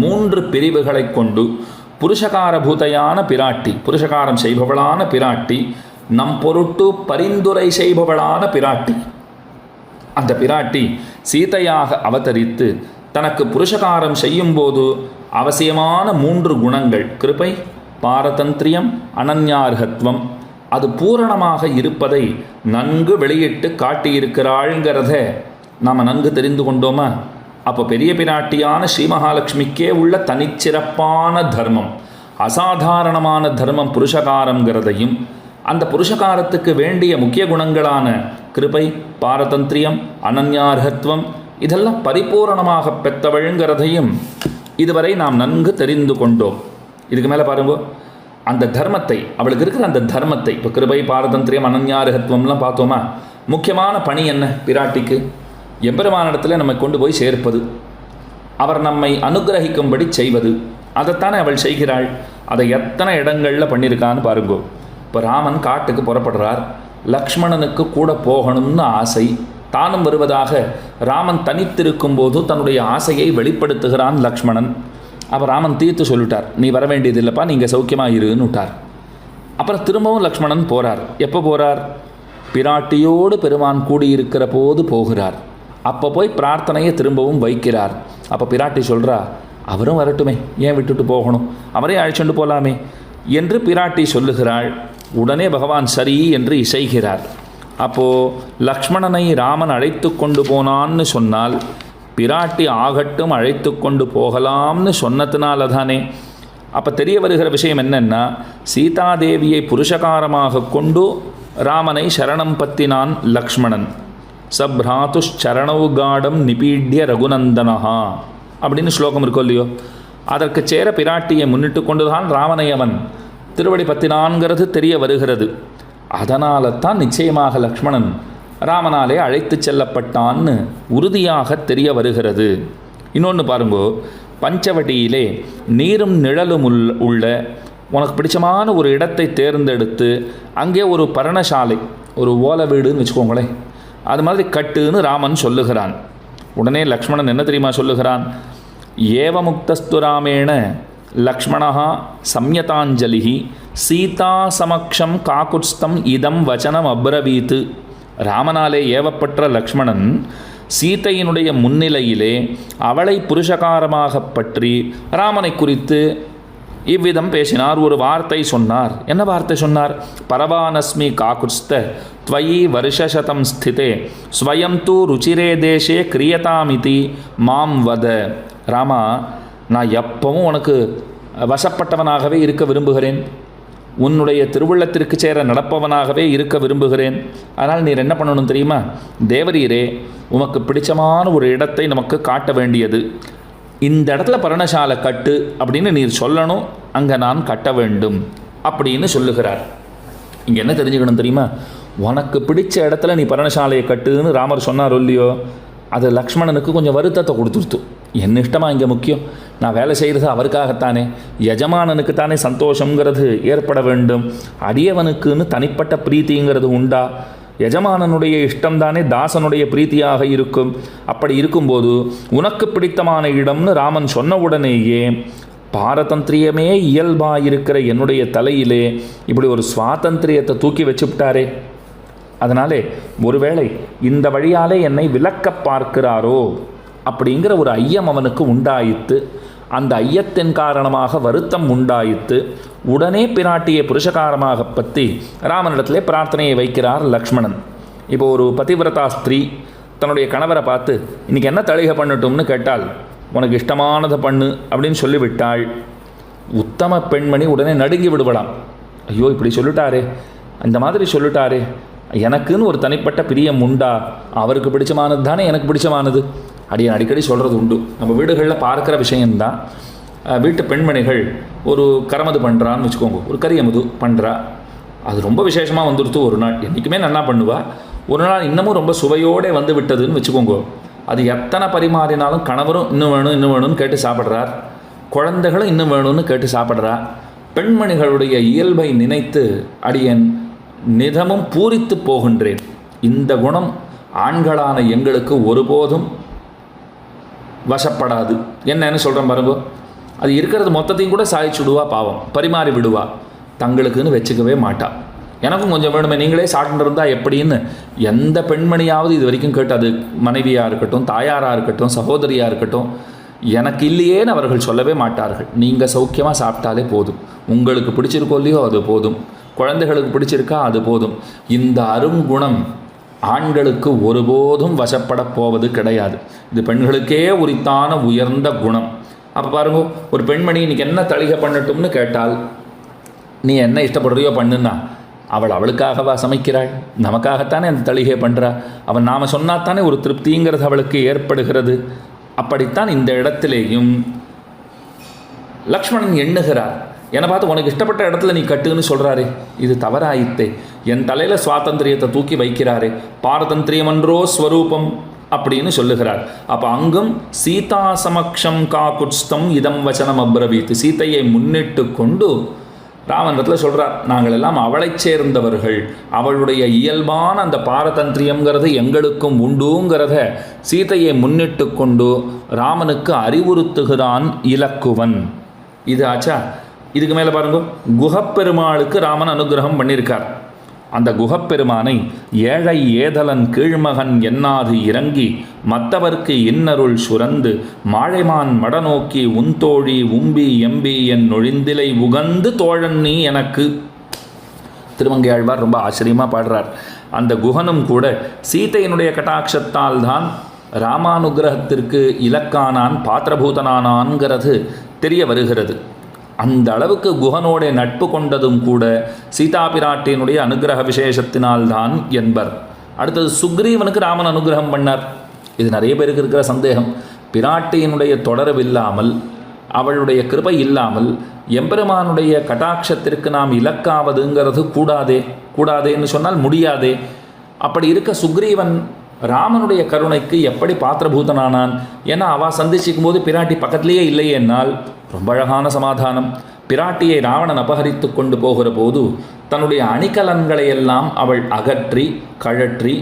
3 பிரிவுகளை கொண்டு புருஷகாரபூதையான பிராட்டி, புருஷகாரம் செய்பவளான பிராட்டி, நம் பொருட்டு பரிந்துரை செய்பவளான பிராட்டி, அந்த பிராட்டி சீதையாக அவதரித்து தனக்கு புருஷகாரம் செய்யும்போது அவசியமான 3 குணங்கள், கிருபை, பாரதந்திரியம், அனன்யார்ஹத்வம், அது பூரணமாக இருப்பதை நன்கு வெளியிட்டு காட்டியிருக்கிறாள்ங்கிறத நாம் நன்கு தெரிந்து கொண்டோமா? அப்போ பெரிய பிராட்டியான ஸ்ரீ மகாலட்சுமிக்கே உள்ள தனிச்சிறப்பான தர்மம், அசாதாரணமான தர்மம் புருஷகாரங்கிறதையும், அந்த புருஷகாரத்துக்கு வேண்டிய முக்கிய குணங்களான கிருபை, பாரதந்திரியம், அனன்யார்ஹத்வம் இதெல்லாம் பரிபூரணமாக பெற்றவள்ங்கிறதையும் இதுவரை நாம் நன்கு தெரிந்து கொண்டோம். இதுக்கு மேலே பாருங்க, அந்த தர்மத்தை, அவளுக்கு இருக்கிற அந்த தர்மத்தை, இப்போ கிருபை, பாரதந்திரியம், அனன்யார்ஹத்வம்லாம் பார்த்தோமா? முக்கியமான பணி என்ன பிராட்டிக்கு? எம்பெருமானிடத்தில் நம்மை கொண்டு போய் சேர்ப்பது, அவர் நம்மை அனுகிரகிக்கும்படி செய்வது, அதைத்தானே அவள் செய்கிறாள். அதை எத்தனை இடங்களில் பண்ணியிருக்கான்னு பாருங்கோ. இப்போ ராமன் காட்டுக்கு புறப்படுறார், லக்ஷ்மணனுக்கு கூட போகணும்னு ஆசை, தானும் வருவதாக ராமன் தனித்திருக்கும் போது தன்னுடைய ஆசையை வெளிப்படுத்துகிறான் லக்ஷ்மணன். அப்போ ராமன் தீர்த்து சொல்லிட்டார், நீ வர வேண்டியது இல்லைப்பா, நீங்கள் சௌக்கியமாக இருன்னு விட்டார். அப்புறம் திரும்பவும் லக்ஷ்மணன் போகிறார். எப்போ போகிறார்? பிராட்டியோடு பெருமான் கூடியிருக்கிற போது போகிறார். அப்போ போய் பிரார்த்தனையை திரும்பவும் வைக்கிறார். அப்போ பிராட்டி சொல்கிறா, அவரும் வரட்டுமே, ஏன் விட்டுட்டு போகணும், அவரே அழைச்சிட்டு போகலாமே என்று பிராட்டி சொல்லுகிறாள். உடனே பகவான் சரி என்று இசைகிறார். அப்போது லக்ஷ்மணனை ராமன் அழைத்து கொண்டு போனான்னு சொன்னால் பிராட்டி ஆகட்டும் அழைத்து கொண்டு போகலாம்னு சொன்னதுனால தானே. அப்போ தெரிய வருகிற விஷயம் என்னென்னா, சீதாதேவியை புருஷகாரமாக கொண்டு ராமனை சரணம் பத்தினான் லக்ஷ்மணன். சப்ராத்துச்சரணவுகாடம் நிபீட்ய ரகுநந்தனஹா அப்படின்னு ஸ்லோகம் இருக்கோ இல்லையோ, அதற்கு சேர பிராட்டியை முன்னிட்டு கொண்டுதான் ராமனை அவன் திருவடி பத்தினான்கிறது தெரிய வருகிறது. அதனால தான் நிச்சயமாக லக்ஷ்மணன் ராமனாலே அழைத்து செல்லப்பட்டான்னு உறுதியாக தெரிய வருகிறது. இன்னொன்று பாருங்கோ, பஞ்சவட்டியிலே நீரும் நிழலும் உள்ள உனக்கு பிடிச்சமான ஒரு இடத்தை தேர்ந்தெடுத்து அங்கே ஒரு பர்ணசாலை, ஒரு ஓலை வீடுன்னு வச்சுக்கோங்களேன், அது மாதிரி கட்டுன்னு ராமன் சொல்லுகிறான். உடனே லக்ஷ்மணன் என்ன தெரியுமா சொல்லுகிறான்? ஏவமுக்தஸ்து ராமேண லக்ஷ்மணா சம்யதாஞ்சலிஹி சீதா சமக்ஷம் காகுத்ஸ்தம் இதம் வச்சனம் அப்ரவீத்து. ராமனாலே ஏவப்பட்ட லக்ஷ்மணன் சீதையினுடைய முன்னிலையிலே அவளை புருஷகாரமாக பற்றி ராமனை குறித்து இவ்விதம் பேசினார். ஒரு வார்த்தை சொன்னார். என்ன வார்த்தை சொன்னார்? பரவானஸ்மி காகுத்ஸ்த த்வயி வருஷசதம் ஸ்திதே ஸ்வயம் தூ ருச்சிரே தேசே கிரியதாமிதி மாம் வத. ராமா, நான் எப்பவும் உனக்கு வசப்பட்டவனாகவே இருக்க விரும்புகிறேன், உன்னுடைய திருவுள்ளத்திற்கு சேர நடப்பவனாகவே இருக்க விரும்புகிறேன். அதனால் நீர் என்ன பண்ணணும் தெரியுமா? தேவரீரே, உமக்கு பிடிச்சமான ஒரு இடத்தை நமக்கு காட்ட வேண்டியது, இந்த இடத்துல பர்ணசாலை கட்டு அப்படின்னு நீர் சொல்லணும், அங்கே நான் கட்ட வேண்டும் அப்படின்னு சொல்லுகிறார். இங்கே என்ன தெரிஞ்சுக்கணும் தெரியுமா? உனக்கு பிடிச்ச இடத்துல நீ பர்ணசாலையை கட்டுன்னு ராமர் சொன்னார் இல்லையோ, அது லக்ஷ்மணனுக்கு கொஞ்சம் வருத்தத்தை கொடுத்துருத்து. என்ன இஷ்டமாக இங்கே முக்கியம், நான் வேலை செய்கிறது அவருக்காகத்தானே, எஜமானனுக்கு தானே சந்தோஷங்கிறது ஏற்பட வேண்டும், அடியவனுக்குன்னு தனிப்பட்ட பிரீத்திங்கிறது உண்டா? எஜமானனுடைய இஷ்டம்தானே தாசனுடைய பிரீத்தியாக இருக்கும். அப்படி இருக்கும்போது உனக்கு பிடித்தமான இடம்னு ராமன் சொன்ன உடனேயே பாரதந்திரியமே இயல்பாயிருக்கிற என்னுடைய தலையிலே இப்படி ஒரு சுவாதந்திரியத்தை தூக்கி வச்சுவிட்டாரே. அதனாலே ஒருவேளை இந்த வழியாலே என்னை விலக்க பார்க்கிறாரோ அப்படிங்கிற ஒரு ஐயம் அவனுக்கு உண்டாயித்து. அந்த ஐயத்தின் காரணமாக வருத்தம் உண்டாயித்து. உடனே பிராட்டியை புருஷகாரமாக பற்றி ராமனிடத்திலே பிரார்த்தனையை வைக்கிறார் லக்ஷ்மணன். இப்போ ஒரு பதிவிரதா ஸ்திரீ தன்னுடைய கணவரை பார்த்து இன்றைக்கி என்ன தளிகை பண்ணட்டும்னு கேட்டால், உனக்கு இஷ்டமானதை பண்ணு அப்படின்னு சொல்லிவிட்டாள். உத்தம பெண்மணி உடனே நடுங்கி விடுபடாம். ஐயோ, இப்படி சொல்லிட்டாரே, அந்த மாதிரி சொல்லிட்டாரே, எனக்குன்னு ஒரு தனிப்பட்ட பிரியம் உண்டா? அவருக்கு பிடிச்சமானது தானே எனக்கு பிடிச்சமானது. அடிக்கடி சொல்கிறது உண்டு, நம்ம வீடுகளில் பார்க்குற விஷயந்தான். வீட்டு பெண்மணிகள் ஒரு கரமது பண்ணுறான்னு வச்சுக்கோங்க, ஒரு கரியமது பண்ணுறா, அது ரொம்ப விசேஷமாக வந்துடுத்து. ஒரு நாள் என்றைக்குமே நல்லா பண்ணுவா, ஒரு நாள் இன்னமும் ரொம்ப சுவையோடு வந்து விட்டதுன்னு வச்சுக்கோங்க. அது எத்தனை பரிமாறினாலும் கணவரும் இன்னும் வேணும் இன்னும் வேணும்னு கேட்டு சாப்பிட்றார், குழந்தைகளும் இன்னும் வேணும்னு கேட்டு சாப்பிட்றா. பெண்மணிகளுடைய இயல்பை நினைத்து அடியேன் நிதமும் பூரித்து போகின்றேன். இந்த குணம் ஆண்களான எங்களுக்கு ஒருபோதும் வசப்படாது. என்னன்னு சொல்கிறேன் பாருங்க, அது இருக்கிறது மொத்தத்தையும் கூட சாய்ச்சுடுவா, பாவம் பரிமாறி விடுவா, தங்களுக்குன்னு வச்சுக்கவே மாட்டா. எனக்கும் கொஞ்சம் வேணுமே, நீங்களே சாப்பிட்டு இருந்தால் எப்படின்னு எந்த பெண்மணியாவது இது வரைக்கும் கேட்டு, அது மனைவியாக இருக்கட்டும், தாயாராக இருக்கட்டும், சகோதரியாக இருக்கட்டும், எனக்கு இல்லையேன்னு அவர்கள் சொல்லவே மாட்டார்கள். நீங்கள் சௌக்கியமாக சாப்பிட்டாலே போதும், உங்களுக்கு பிடிச்சிருக்கோ இல்லையோ அது போதும், குழந்தைகளுக்கு பிடிச்சிருக்கா அது போதும். இந்த அருங்குணம் ஆண்களுக்கு ஒருபோதும் வசப்பட போவது கிடையாது. இது பெண்களுக்கே உரித்தான உயர்ந்த குணம். அப்போ பாருங்க, ஒரு பெண்மணி இன்னைக்கு என்ன தளிகை பண்ணட்டும்னு கேட்டால், நீ என்ன இஷ்டப்படுறியோ பண்ணுன்னா, அவள் அவளுக்காகவா சமைக்கிறாள்? நமக்காகத்தானே அந்த தளிகை பண்ணுறா. அவன் நாம் சொன்னாத்தானே ஒரு திருப்திங்கிறது அவளுக்கு ஏற்படுகிறது. அப்படித்தான் இந்த இடத்திலேயும் லக்ஷ்மணன் எண்ணுகிறார். என்னை பார்த்து உனக்கு இஷ்டப்பட்ட இடத்துல நீ கட்டுன்னு சொல்கிறாரே, இது தவறாயித்தே. என் தலையில் சுவாதந்திரியத்தை தூக்கி வைக்கிறாரே, பாரதந்திரியமன்றோ ஸ்வரூபம் அப்படின்னு சொல்லுகிறார். அப்போ அங்கும் சீதா சமக்ஷம் காகுட்ஸ்தம் இதம் வச்சனம் அப்ரவீத், சீதையை முன்னிட்டு கொண்டு ராமனிடத்தில் சொல்கிறார், நாங்கள் எல்லாம் அவளை சேர்ந்தவர்கள், அவளுடைய இயல்பான அந்த பாரதந்திரியங்கிறது எங்களுக்கும் உண்டுங்கிறத சீதையை முன்னிட்டு கொண்டு ராமனுக்கு அறிவுறுத்துகிறான் இலக்குவன். இது ஆச்சா. இதுக்கு மேலே பாருங்க, குஹப்பெருமாளுக்கு ராமன் அனுகிரகம் பண்ணியிருக்கார். அந்த குஹப்பெருமானை ஏழை ஏதலன் கீழ்மகன் என்னாது இறங்கி மற்றவர்க்கு இன்னருள் சுரந்து மாழைமான் மடநோக்கி உந்தோழி உம்பி எம்பி என் நொழிந்திலை உகந்து தோழன் நீ எனக்கு. திருமங்கையாழ்வார் ரொம்ப ஆச்சரியமாக பாடுறார். அந்த குஹனும் கூட சீதையினுடைய கட்டாட்சத்தால் தான் ராமானுகிரகத்திற்கு இலக்கானான், பாத்திரபூதனானான்கிறது தெரிய வருகிறது. அந்த அளவுக்கு குஹனோட நட்பு கொண்டதும் கூட சீதா பிராட்டியினுடைய அனுகிரக விசேஷத்தினால்தான் என்பர். அடுத்தது சுக்ரீவனுக்கு ராமன் அனுகிரகம் பண்ணார். இது நிறைய பேருக்கு இருக்கிற சந்தேகம். பிராட்டியினுடைய தொடர்பில்லாமல், அவளுடைய கிருபை இல்லாமல் எம்பெருமானுடைய கட்டாட்சத்திற்கு நாம் இலக்காவதுங்கிறது கூடாதேன்னு சொன்னால் முடியாதே. அப்படி இருக்க சுக்ரீவன் ராமனுடைய கருணைக்கு எப்படி பாத்திரபூதனானான்? ஏன்னா அவள் சந்திச்சிக்கும் போது பிராட்டி பக்கத்திலேயே இல்லையே என்னால் ரொம்ப அழகான சமாதானம். பிராட்டியை ராவணன் அபகரித்து கொண்டு போகிற போது தன்னுடைய அணிகலன்களையெல்லாம் அவள் அகற்றி கழற்றி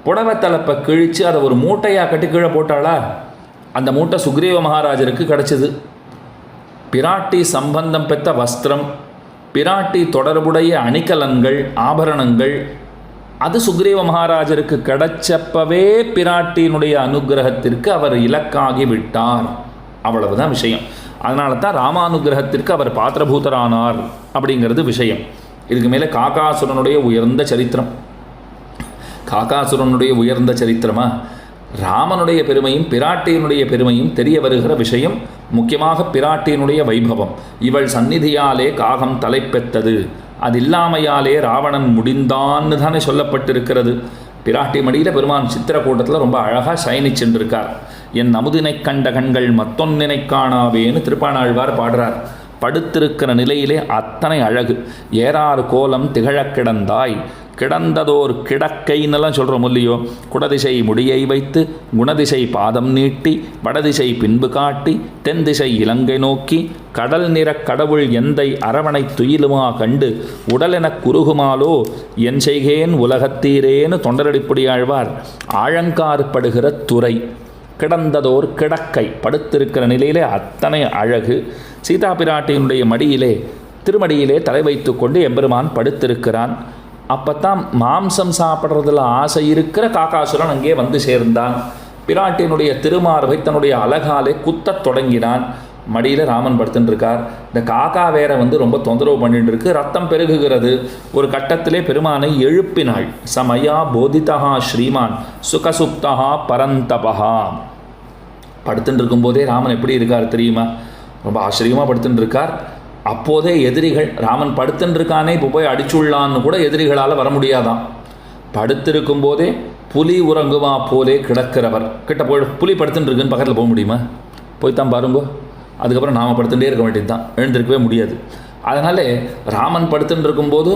புடவை தலைப்பை கிழித்து அதை ஒரு மூட்டையாக கட்டி கீழே போட்டாளா? அந்த மூட்டை சுக்ரீவ மகாராஜருக்கு கிடச்சிது. பிராட்டி சம்பந்தம் பெற்ற வஸ்திரம், பிராட்டி தொடர்புடைய அணிகலன்கள், ஆபரணங்கள், அது சுக்ரீவ மகாராஜருக்கு கிடைச்சப்பவே பிராட்டியினுடைய அனுகிரகத்திற்கு அவர் இலக்காகி விட்டார். அவ்வளவுதான் விஷயம். அதனால தான் ராமானுகிரகத்திற்கு அவர் பாத்திரபூதரானார் அப்படிங்கிறது விஷயம். இதுக்கு மேலே காகாசுரனுடைய உயர்ந்த சரித்திரம். காகாசுரனுடைய உயர்ந்த சரித்திரமா? ராமனுடைய பெருமையும் பிராட்டியினுடைய பெருமையும் தெரிய வருகிற விஷயம். முக்கியமாக பிராட்டியினுடைய வைபவம். இவள் சந்நிதியாலே காகம் தலைப்பெற்றது, அது இல்லாமையாலே ராவணன் முடிந்தான்னு தானே சொல்லப்பட்டிருக்கிறது. பிராட்டி மடியில் பெருமான் சித்திரக்கூட்டத்தில் ரொம்ப அழகாக சயனிச்சென்றிருக்கார். என் அமுதினை கண்ட கண்கள் மத்தொன்னினை காணாவேன்னு திருப்பாணாழ்வார் பாடுறார். படுத்திருக்கிற நிலையிலே அத்தனை அழகு. ஏறாறு கோலம் திகழக் கிடந்தாய், கிடந்ததோர் கிடக்கைன்னெல்லாம் சொல்கிறோம் இல்லையோ. குடதிசை முடியை வைத்து குணதிசை பாதம் நீட்டி வடதிசை பின்பு காட்டி தென் திசை இலங்கை நோக்கி கடல் நிறக் கடவுள் எந்தை அரவணை துயிலுமா கண்டு உடலெனக் குறுகுமாலோ என் செய்கேன் உலகத்தீரேன்னு தொண்டரடிப்புடியாழ்வார் ஆழங்காறுபடுகிற துறை. கிடந்ததோர் கிடக்கை, படுத்திருக்கிற நிலையிலே அத்தனை அழகு. சீதா பிராட்டியினுடைய மடியிலே, திருமடியிலே தலை வைத்து கொண்டு எம்பெருமான் படுத்திருக்கிறான். அப்போத்தான் மாம்சம் சாப்பிட்றதுல ஆசை இருக்கிற காகாசுரன் அங்கே வந்து சேர்ந்தான். பிராட்டியினுடைய திருமார்பை தன்னுடைய அழகாலே குத்தத் தொடங்கினான். மடியில் ராமன் படுத்துட்டு இருக்கார். இந்த காக்கா வேற ரொம்ப தொந்தரவு பண்ணிட்டு இருக்கு. ரத்தம் பெருகுகிறது. ஒரு கட்டத்திலே பெருமானை எழுப்பினாள். சமயா போதிதா ஸ்ரீமான் சுகசுப்தா பரந்தபா. படுத்துட்டு இருக்கும்போதே ராமன் எப்படி இருக்கார் தெரியுமா? ரொம்ப ஆச்சரியமாக படுத்துட்டு இருக்கார். அப்போதே எதிரிகள், ராமன் படுத்துட்டு இருக்கானே இப்போ போய் அடிச்சுள்ளான்னு கூட எதிரிகளால் வர முடியாதான். படுத்திருக்கும் போதே புலி உறங்குமா போலே கிடக்கிறவர் கிட்ட போய், புலி படுத்துட்டு இருக்குன்னு பக்கத்தில் போக முடியுமா? போய்த்தான் பாருங்கோ. அதுக்கப்புறம் நாம் படுத்துகிட்டே இருக்க வேண்டியது தான், எழுந்திருக்கவே முடியாது. அதனால் ராமன் படுத்துட்டு இருக்கும்போது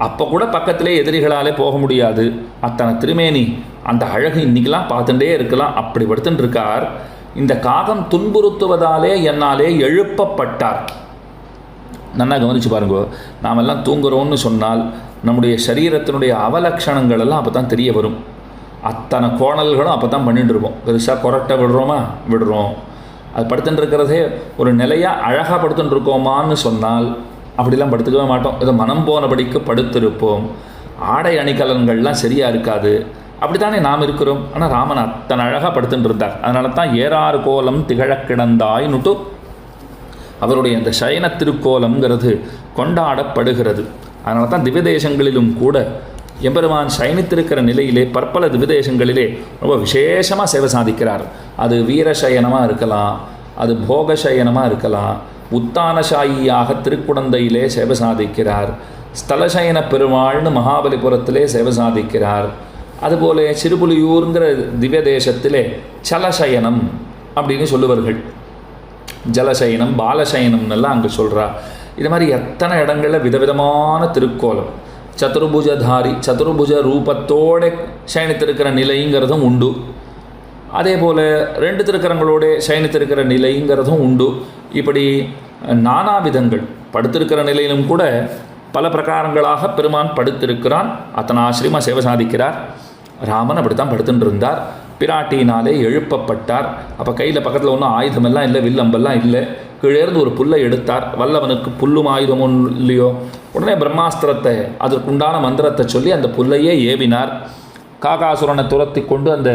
அப்போ கூட பக்கத்திலே எதிரிகளாலே போக முடியாது. அத்தனை திருமேனி அந்த அழகு இன்றைக்கெலாம் பார்த்துட்டே இருக்கலாம். அப்படி படுத்துட்டு இருக்கார். இந்த காகம் துன்புறுத்துவதாலே என்னாலே எழுப்பப்பட்டார். நல்லா கவனித்து பாருங்கோ. நாமெல்லாம் தூங்குறோன்னு சொன்னால் நம்முடைய சரீரத்தினுடைய அவலட்சணங்கள் எல்லாம் அப்போ தான் தெரிய வரும். அத்தனை கோணல்களும் அப்போ தான் பண்ணிட்டு இருப்போம். பெருசாக கொரட்டை விடுறோமா, விடுறோம். அது படுத்துட்டு இருக்கிறதே ஒரு நிலையாக அழகாக படுத்துட்டு இருக்கோமான்னு சொன்னால் அப்படிலாம் படுத்துக்கவே மாட்டோம். ஏதோ மனம் போனபடிக்கு படுத்திருப்போம். ஆடை அணிகலன்கள்லாம் சரியாக இருக்காது. அப்படி தானே நாம் இருக்கிறோம். ஆனால் ராமன் அத்தனை அழகாக படுத்துட்டு இருந்தார். அதனால தான் ஏறாறு கோலம் திகழ கிடந்தாய்னுட்டு அவருடைய அந்த சயன திருக்கோலம்ங்கிறது கொண்டாடப்படுகிறது. அதனால தான் திவ்யதேசங்களிலும் கூட எம்பெருமான் சயனித்திருக்கிற நிலையிலே பற்பல திவ்யதேசங்களிலே ரொம்ப விசேஷமாக சேவை சாதிக்கிறார். அது வீரசயனமாக இருக்கலாம், அது போகசயனமாக இருக்கலாம், உத்தானசாயியாக திருக்குடந்தையிலே சேவை சாதிக்கிறார், ஸ்தலசயன பெருமாள்னு மகாபலிபுரத்திலே சேவை சாதிக்கிறார். அதுபோல சிறுபுலியூருங்கிற திவ்யதேசத்திலே சலசயனம் அப்படின்னு சொல்லுவார்கள். ஜலசயனம் பாலசயனம்னெல்லாம் அங்கே சொல்கிறா. இது மாதிரி எத்தனை இடங்களில் விதவிதமான திருக்கோலம், சதுர்புஜதாரி சதுர்புஜ ரூபத்தோடு சயனித்திருக்கிற நிலைங்கிறதும் உண்டு. அதே போல் 2 திருக்கரங்களோடு சயனித்திருக்கிற நிலைங்கிறதும் உண்டு. இப்படி நானாவிதங்கள் படுத்திருக்கிற நிலையிலும் கூட பல பிரகாரங்களாக பெருமான் படுத்திருக்கிறான். அத்தனை ஆச்சரியமாக சேவை சாதிக்கிறார். ராமன் அப்படித்தான் படுத்துட்டு இருந்தார். பிராட்டியினாலே எழுப்பப்பட்டார். அப்போ கையில் பக்கத்தில் ஒன்றும் ஆயுதமெல்லாம் இல்லை, வில்லம்பெல்லாம் இல்லை. கீழேருந்து ஒரு புல்லை எடுத்தார். வல்லவனுக்கு புல்லும் ஆயுதமும் இல்லையோ, உடனே பிரம்மாஸ்திரத்தை அதற்குண்டான மந்திரத்தை சொல்லி அந்த புல்லையே ஏவினார். காகாசுரனை துரத்தி கொண்டு அந்த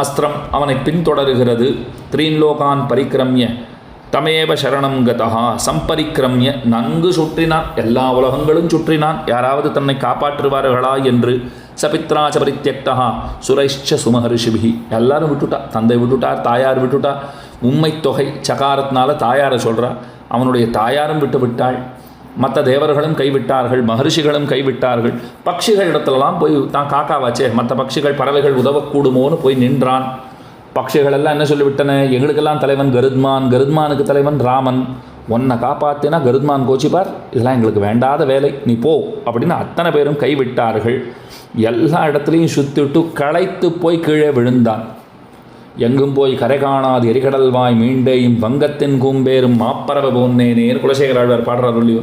அஸ்திரம் அவனை பின்தொடருகிறது. த்ரீன்லோகான் பரிக்கிரமிய தமேவ சரணம் கதா சம்பரிக்கிரமிய நன்கு சுற்றினான். எல்லா உலகங்களும் சுற்றினான். யாராவது தன்னை காப்பாற்றுவார்களா என்று. சபித்ராச்ச பரித்யக்தா சுரைஷ்ச சுமஹர்ஷிபிஹி எல்லாரும் விட்டுட்டா. தந்தை விட்டுட்டார், தாயார் விட்டுட்டா. உண்மை தொகை சகாரத்தினால தாயாரை சொல்கிறா. அவனுடைய தாயாரும் விட்டு விட்டாள். மற்ற தேவர்களும் கைவிட்டார்கள், மகர்ஷிகளும் கைவிட்டார்கள். பட்சிகள் இடத்துலலாம் போய் தான் காக்காவாச்சே, மற்ற பட்சிகள் பறவைகள் உதவக்கூடுமோன்னு போய் நின்றான். பட்சிகள் எல்லாம் என்ன சொல்லிவிட்டன, எங்களுக்கெல்லாம் தலைவன் கருத்மான், கருத்மானுக்கு தலைவன் ராமன். உன்னை காப்பாற்றினா கருத்மான் கோச்சிப்பார், இதெல்லாம் எங்களுக்கு வேண்டாத வேலை, நீ போ அப்படின்னு அத்தனை பேரும் கைவிட்டார்கள். எல்லா இடத்துலையும் சுற்றிவிட்டு களைத்து போய் கீழே விழுந்தான். எங்கும் போய் கரை காணாது எரிகடல்வாய் மீண்டேயும் வங்கத்தின் கூம்பேரும் மாப்பறவை போன்னேனேன்னு குலசேகர ஆழ்வார் பாடுறாரு இல்லையோ,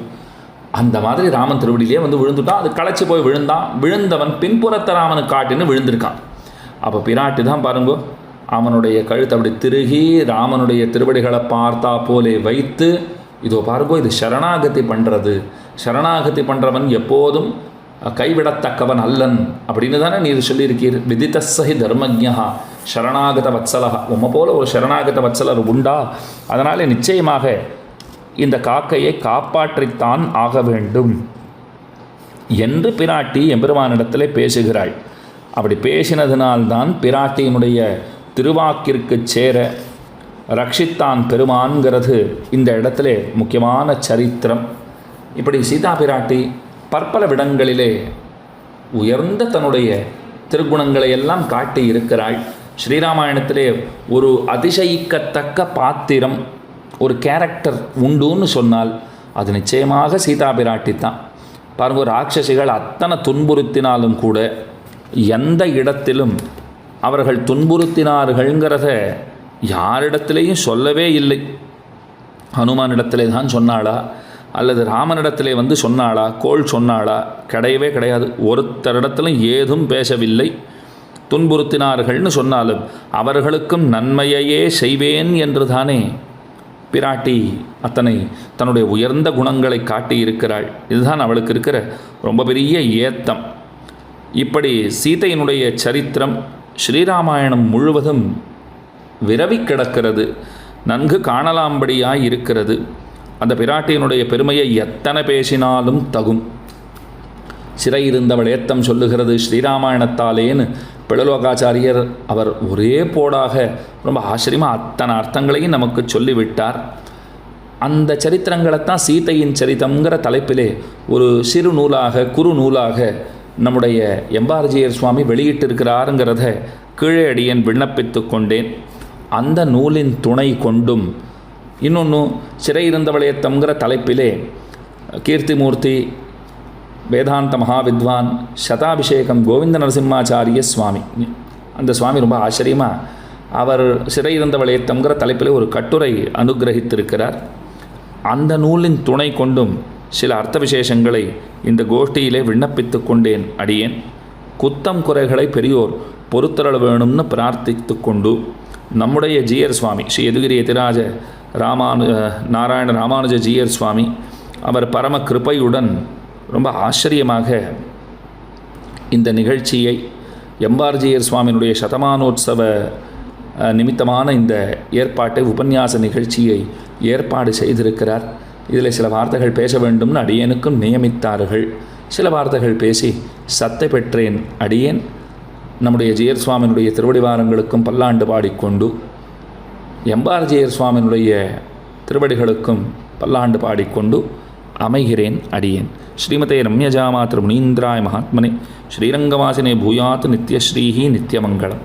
அந்த மாதிரி ராமன் திருவடியிலே வந்து விழுந்துட்டான். அது களைச்சி போய் விழுந்தான். விழுந்தவன் பின்புறத்தை ராமனுக்கு காட்டின்னு விழுந்திருக்கான். அப்போ பிராட்டி தான் பாருங்கோ, அவனுடைய கழுத்தை அப்படி திருகி ராமனுடைய திருவடிகளை பார்த்தா போலே வைத்து, இதோ பாருங்கோ இது சரணாகதி பண்ணுறது. சரணாகதி பண்ணுறவன் எப்போதும் கைவிடத்தக்கவன் அல்லன் அப்படின்னு தானே நீர் சொல்லியிருக்கீர். விதித்தசஹி தர்மஜ்ஞா சரணாகத வத்சலா. உம்மை போல ஒரு சரணாகத வத்சலர் உண்டா? அதனால் நிச்சயமாக இந்த காக்கையை காப்பாற்றித்தான் ஆக வேண்டும் என்று பிராட்டி எம்பெருமானிடத்திலே பேசுகிறாள். அப்படி பேசினதினால்தான் பிராட்டியினுடைய திருவாக்கிற்கு சேர ரட்சித்தான் பெருமான்கிறது இந்த இடத்துல முக்கியமான சரித்திரம். இப்படி சீதா பிராட்டி பற்பல விடங்களிலே உயர்ந்த தன்னுடைய திருக்குணங்களை எல்லாம் காட்டி இருக்கிறாள். ஸ்ரீராமாயணத்திலே ஒரு அதிசயிக்கத்தக்க பாத்திரம், ஒரு கேரக்டர் உண்டுன்னு சொன்னால் அது நிச்சயமாக சீதா பிராட்டி தான். பாருங்க, ராட்சசிகள் அத்தனை துன்புறுத்தினாலும் கூட எந்த இடத்திலும் அவர்கள் துன்புறுத்தினார்கள்ங்கிறத யாரிடத்திலையும் சொல்லவே இல்லை. ஹனுமானிடத்திலே தான் சொன்னாளா, அல்லது ராமனிடத்திலே வந்து சொன்னாளா, கோள் சொன்னாளா? கிடையவே கிடையாது. ஒருத்தரிடத்திலும் ஏதும் பேசவில்லை. துன்புறுத்தினார்கள்னு சொன்னாலும் அவர்களுக்கும் நன்மையையே செய்வேன் என்று தானே பிராட்டி அத்தனை தன்னுடைய உயர்ந்த குணங்களை காட்டி இருக்கிறாள். இதுதான் அவளுக்கு இருக்கிற ரொம்ப பெரிய ஏத்தம். இப்படி சீதையினுடைய சரித்திரம் ஸ்ரீராமாயணம் முழுவதும் விரவி கிடக்கிறது, நன்கு காணலாம்படியாய் இருக்கிறது. அந்த பிராட்டியினுடைய பெருமையை எத்தனை பேசினாலும் தகும். சிறை இருந்தவள் ஏத்தம் சொல்லுகிறது ஸ்ரீராமாயணத்தாலேன்னு பிழலோகாச்சாரியர் அவர் ஒரே போடாக ரொம்ப ஆச்சரியமாக அத்தனை அர்த்தங்களையும் நமக்கு சொல்லிவிட்டார். அந்த சரித்திரங்களைத்தான் சீதையின் சரித்தம்ங்கிற தலைப்பிலே ஒரு சிறு நூலாக குறு நூலாக நம்முடைய எம்பார்ஜியர் சுவாமி வெளியிட்டிருக்கிறாருங்கிறத கீழே அடியேன் விண்ணப்பித்து கொண்டேன். அந்த நூலின் துணை கொண்டும் இன்னொன்று சிறை இருந்தவளையத்தம்ங்கிற தலைப்பிலே கீர்த்திமூர்த்தி வேதாந்த மகாவித்வான் சதாபிஷேகம் கோவிந்த நரசிம்மாச்சாரிய சுவாமி, அந்த சுவாமி ரொம்ப ஆச்சரியமாக அவர் சிறை இருந்தவளையத்தம்ங்கிற தலைப்பிலே ஒரு கட்டுரை அனுகிரகித்திருக்கிறார். அந்த நூலின் துணை கொண்டும் சில அர்த்த விசேஷங்களை இந்த கோஷ்டியிலே விண்ணப்பித்து கொண்டேன் அடியேன். குத்தம் குறைகளை பெரியோர் பொறுத்தரள வேணும்னு பிரார்த்தித்து கொண்டு நம்முடைய ஜீயர் சுவாமி ஸ்ரீ யதுகிரி யதிராஜ நாராயண ராமானுஜ ஜீயர் சுவாமி அவர் பரம கிருபையுடன் ரொம்ப ஆச்சரியமாக இந்த நிகழ்ச்சியை எம்பார்ஜியர் சுவாமியினுடைய சதமானோத்சவ நிமித்தமான இந்த ஏற்பாட்டை உபன்யாச நிகழ்ச்சியை ஏற்பாடு செய்திருக்கிறார். இதில் சில வார்த்தைகள் பேச வேண்டும்னு அடியேனுக்கும் நியமித்தார்கள். சில வார்த்தைகள் பேசி சத்தை பெற்றேன். அடியேன் நம்முடைய ஜீயர் சுவாமியினுடைய திருவடிவாரங்களுக்கும் பல்லாண்டு பாடிக்கொண்டு எம்பார்ஜியர் சுவாமியினுடைய திருவடிகளுக்கும் பல்லாண்டு பாடிக்கொண்டு அமைகிறேன். அடியேன். ஸ்ரீமதே ரம்யஜாமாத்ரு முனீந்திராய மகாத்மனே ஸ்ரீரங்கவாசினே பூயாத் நித்யஸ்ரீஹி நித்யமங்கலம்.